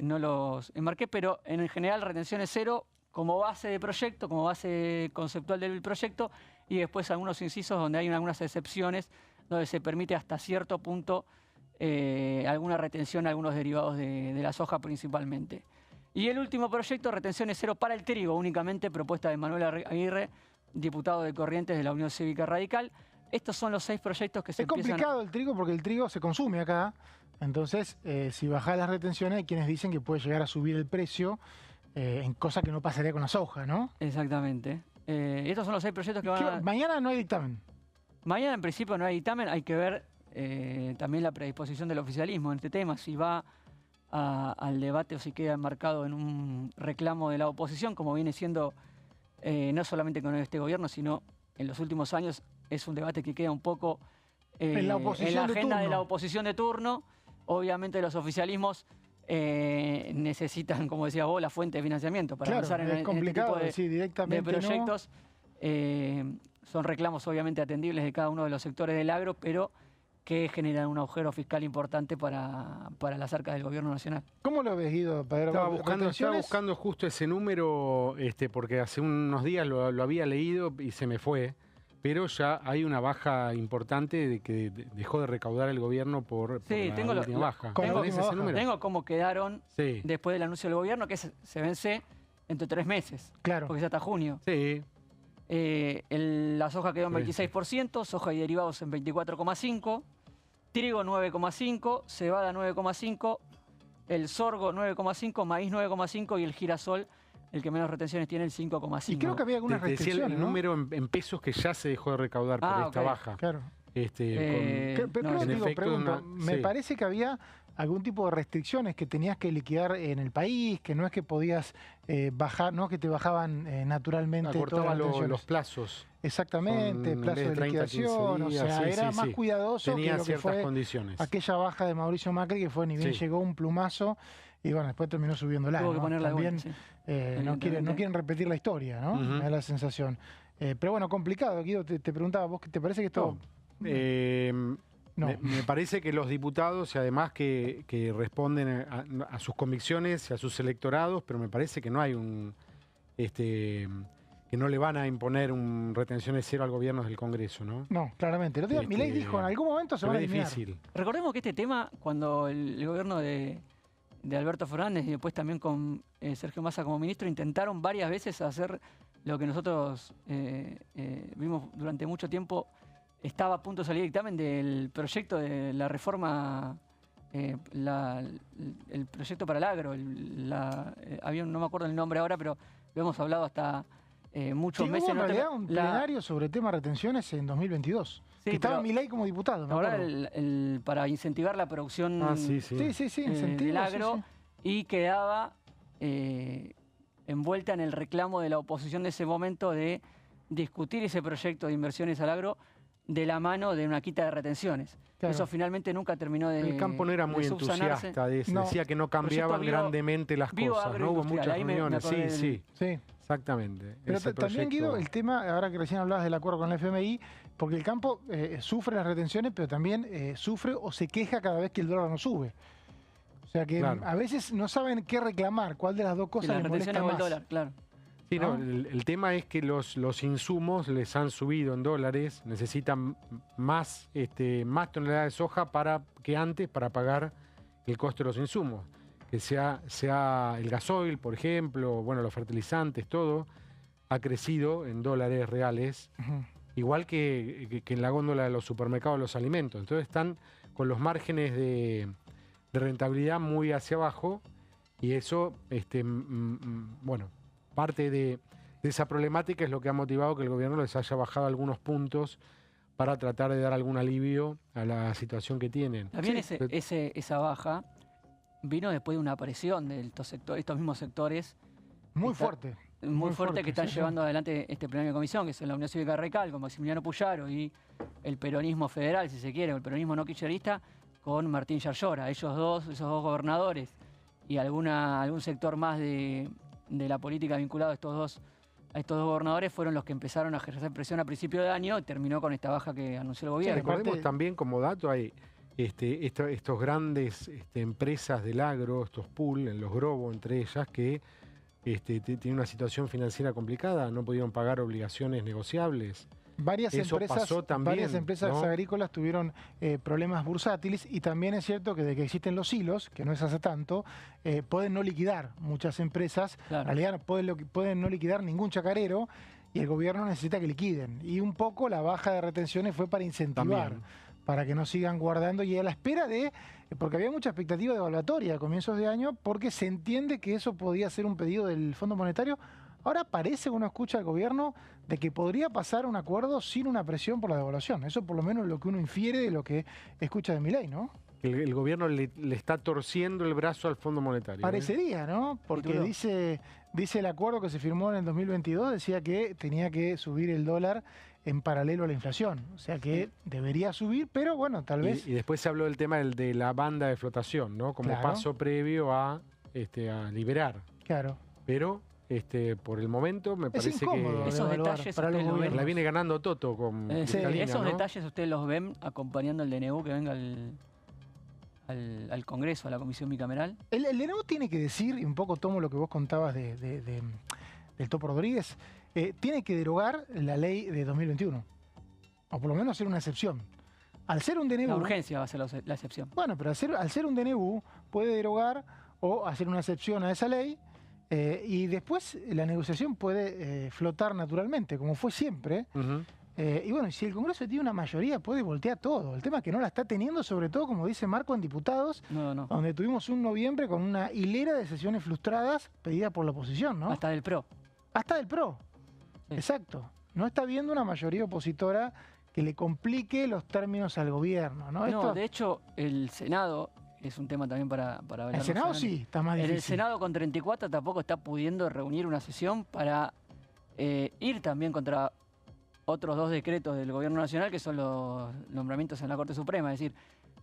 no los enmarqué, pero en general retenciones cero como base de proyecto, como base conceptual del proyecto, y después algunos incisos donde hay algunas excepciones, donde se permite hasta cierto punto alguna retención a algunos derivados de la soja principalmente. Y el último proyecto, retenciones cero para el trigo, únicamente propuesta de Manuel Aguirre, diputado de Corrientes de la Unión Cívica Radical. Estos son los 6 proyectos que se empiezan... Es complicado el trigo porque el trigo se consume acá, entonces si bajás las retenciones hay quienes dicen que puede llegar a subir el precio, en cosa que no pasaría con la soja, ¿no? Exactamente. Estos son los 6 proyectos que van a... Mañana no hay dictamen. Mañana en principio no hay dictamen, hay que ver también la predisposición del oficialismo en este tema, si va al debate o si queda enmarcado en un reclamo de la oposición, como viene siendo no solamente con este gobierno, sino en los últimos años. Es un debate que queda un poco en la agenda de la oposición de turno. Obviamente los oficialismos necesitan, como decías vos, la fuente de financiamiento para avanzar en este tipo de proyectos. Son reclamos obviamente atendibles de cada uno de los sectores del agro, pero que generan un agujero fiscal importante para las arcas del gobierno nacional. ¿Cómo lo ves, Guido? Estaba buscando justo ese número, porque hace unos días lo había leído y se me fue, pero ya hay una baja importante de que dejó de recaudar el gobierno por la última baja. Tengo cómo quedaron después del anuncio del gobierno, que se vence entre 3 meses, porque ya está junio. Sí. La soja quedó en 26%, soja y derivados en 24,5%, trigo 9,5%, cebada 9,5%, el sorgo 9,5%, maíz 9,5% y el girasol, el que menos retenciones tiene, el 5,5%. Y creo que había algunas restricciones, decía el número en pesos que ya se dejó de recaudar por esta baja. Claro. Me parece que había algún tipo de restricciones que tenías que liquidar en el país, que no es que podías bajar, no que te bajaban naturalmente. Acortaban los plazos. Exactamente, plazo de liquidación, o sea, era más cuidadoso. Tenía que lo que fue condiciones. Aquella baja de Mauricio Macri, que fue ni bien llegó un plumazo, y bueno, después terminó subiéndola, ¿no? También no quieren repetir la historia, ¿no? Me da la sensación. Pero bueno, complicado, Guido, te preguntaba, ¿vos qué te parece que esto...? Me parece que los diputados, y además que responden a sus convicciones y a sus electorados, pero me parece que no hay que no le van a imponer un retenciones cero al gobierno del Congreso, ¿no? No, claramente. El otro día Milei dijo, en algún momento se va a eliminar. Difícil. Recordemos que este tema, cuando el gobierno de Alberto Fernández y después también con Sergio Massa como ministro, intentaron varias veces hacer lo que nosotros vimos durante mucho tiempo. Estaba a punto de salir dictamen del proyecto de la reforma, el proyecto para el agro. No me acuerdo el nombre ahora, pero lo hemos hablado hasta muchos meses. Hubo en realidad un plenario sobre tema retenciones en 2022. Sí, que estaba Milei como diputado. Ahora para incentivar la producción del agro, y quedaba envuelta en el reclamo de la oposición de ese momento de discutir ese proyecto de inversiones al agro de la mano de una quita de retenciones. Claro. Eso finalmente nunca terminó de El campo no era muy entusiasta de eso. Decía que no cambiaban grandemente las cosas. No hubo muchas reuniones. Sí. Exactamente. Pero también, Guido, el tema, ahora que recién hablabas del acuerdo con el FMI, porque el campo sufre las retenciones, pero también sufre o se queja cada vez que el dólar no sube. O sea que a veces no saben qué reclamar, cuál de las dos cosas les molesta más. El dólar, claro. Sí, el tema es que los insumos les han subido en dólares, necesitan más toneladas de soja que antes para pagar el costo de los insumos. Que sea el gasoil, por ejemplo, los fertilizantes, todo ha crecido en dólares reales, igual que en la góndola de los supermercados los alimentos. Entonces están con los márgenes de rentabilidad muy hacia abajo, y eso, parte de esa problemática es lo que ha motivado que el gobierno les haya bajado algunos puntos para tratar de dar algún alivio a la situación que tienen. También esa baja vino después de una aparición de estos mismos sectores. Muy fuerte que están llevando adelante este plenario de comisión, que es la Unión Cívica Radical, con Maximiliano Puyaro, y el peronismo federal, si se quiere, o el peronismo no kirchnerista, con Martín Yarlora. Esos dos gobernadores y algún sector más de la política vinculado a estos dos gobernadores fueron los que empezaron a ejercer presión a principio de año y terminó con esta baja que anunció el gobierno. Recordemos también como dato, hay estos grandes empresas del agro, estos pools, en los Grobo entre ellas, que tienen una situación financiera complicada, no pudieron pagar obligaciones negociables. Varias empresas ¿no? agrícolas tuvieron problemas bursátiles, y también es cierto que de que existen los hilos, que no es hace tanto, pueden no liquidar muchas empresas, Claro. en realidad pueden no liquidar ningún chacarero, y el gobierno necesita que liquiden. Y un poco la baja de retenciones fue para incentivar, También. para que no sigan guardando, y a la espera porque había mucha expectativa de evaluatoria a comienzos de año, porque se entiende que eso podía ser un pedido del Fondo Monetario. Ahora parece, uno escucha al gobierno, de que podría pasar un acuerdo sin una presión por la devaluación. Eso por lo menos es lo que uno infiere de lo que escucha de Milei, ¿no? El gobierno le está torciendo el brazo al Fondo Monetario. Parecería, ¿no? Porque dice el acuerdo que se firmó en el 2022, decía que tenía que subir el dólar en paralelo a la inflación. O sea que debería subir, pero bueno, tal vez... Y después se habló del tema de la banda de flotación, ¿no? Como Claro. paso previo a liberar. Claro. Pero por el momento me parece incómodo que Esos evaluar detalles para los ustedes lo ven. gobiernos. la viene ganando Toto con Sí, Cristalina, esos ¿no? detalles ustedes los ven acompañando al DNU que venga al Congreso, a la Comisión Bicameral. El DNU tiene que decir, y un poco tomo lo que vos contabas del Topo Rodríguez, tiene que derogar la ley de 2021. O por lo menos hacer una excepción. Al ser un DNU... La urgencia va a ser la excepción. Bueno, pero al ser un DNU puede derogar o hacer una excepción a esa ley, y después la negociación puede flotar naturalmente, como fue siempre. Ujú. Y bueno, si el Congreso tiene una mayoría, puede voltear todo. El tema es que no la está teniendo, sobre todo, como dice Marco, en diputados, No. donde tuvimos un noviembre con una hilera de sesiones frustradas pedidas por la oposición, ¿no? Hasta del PRO. Hasta del PRO. Sí. Exacto. No está viendo una mayoría opositora que le complique los términos al gobierno, ¿no? No, de hecho, el Senado es un tema también para hablar. El Senado más sí, está más En difícil. el Senado con 34 tampoco está pudiendo reunir una sesión para ir también contra otros dos decretos del Gobierno Nacional, que son los nombramientos en la Corte Suprema. Es decir,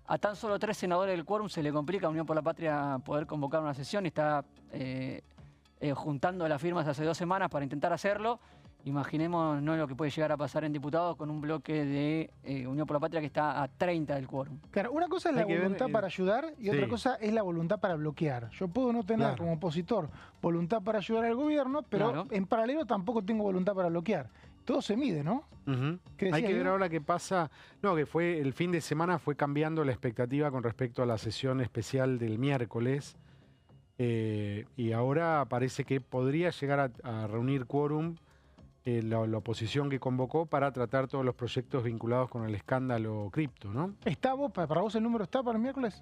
a tan solo 3 senadores del quórum se le complica a Unión por la Patria poder convocar una sesión y está juntando las firmas hace 2 semanas para intentar hacerlo. Imaginemos lo que puede llegar a pasar en diputados con un bloque de Unión por la Patria que está a 30 del quórum. Claro, una cosa es la Hay que ver, voluntad para ayudar y otra sí. cosa es la voluntad para bloquear. Yo puedo no tener Claro. como opositor voluntad para ayudar al gobierno, pero Claro. en paralelo tampoco tengo voluntad para bloquear. Todo se mide, ¿no? Ujú. ¿Qué Hay decía, que ver Diego? ahora qué pasa. No, que fue el fin de semana fue cambiando la expectativa con respecto a la sesión especial del miércoles. Y ahora parece que podría llegar a reunir quórum la oposición que convocó para tratar todos los proyectos vinculados con el escándalo cripto, ¿no? ¿Está vos, para vos el número está para el miércoles?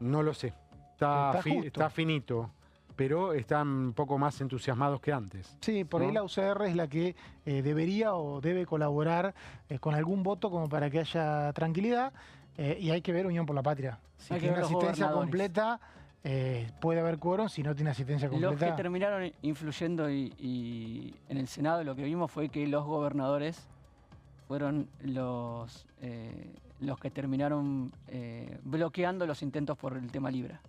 No lo sé. Está justo. finito, pero están un poco más entusiasmados que antes. Sí, por ahí ¿no? la UCR es la que debería o debe colaborar con algún voto como para que haya tranquilidad, y hay que ver Unión por la Patria. Si Hay que tiene ver los asistencia gobernadores. completa, puede haber quórum. Si no tiene asistencia Los que completa... terminaron influyendo y en el Senado lo que vimos fue que los gobernadores fueron los que terminaron bloqueando los intentos por el tema Libra.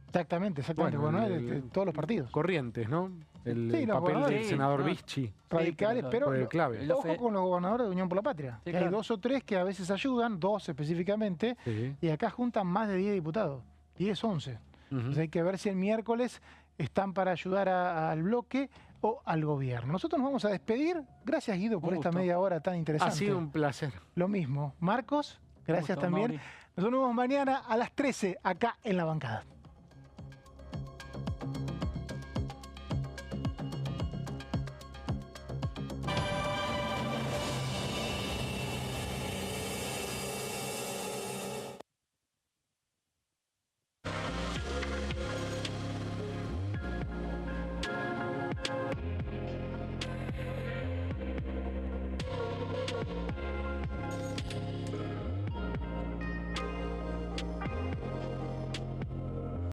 Exactamente. Bueno, de todos los partidos. Corrientes, ¿no? El Sí, los papel del gobernadores. senador Sí, Vichy. Radicales, pero fue clave. ojo con los gobernadores de Unión por la Patria. Sí, que hay claro. 2 o 3 que a veces ayudan, 2 específicamente, Sí. y acá juntan más de 10 diputados, 10, 11. Ujú. Entonces hay que ver si el miércoles están para ayudar al bloque o al gobierno. Nosotros nos vamos a despedir. Gracias, Guido, por Un esta gusto. media hora tan Ha interesante. sido un placer. Lo mismo. Marcos, gracias Gusto, también. Mauri. Nos vemos mañana a las 13 acá en La Bancada.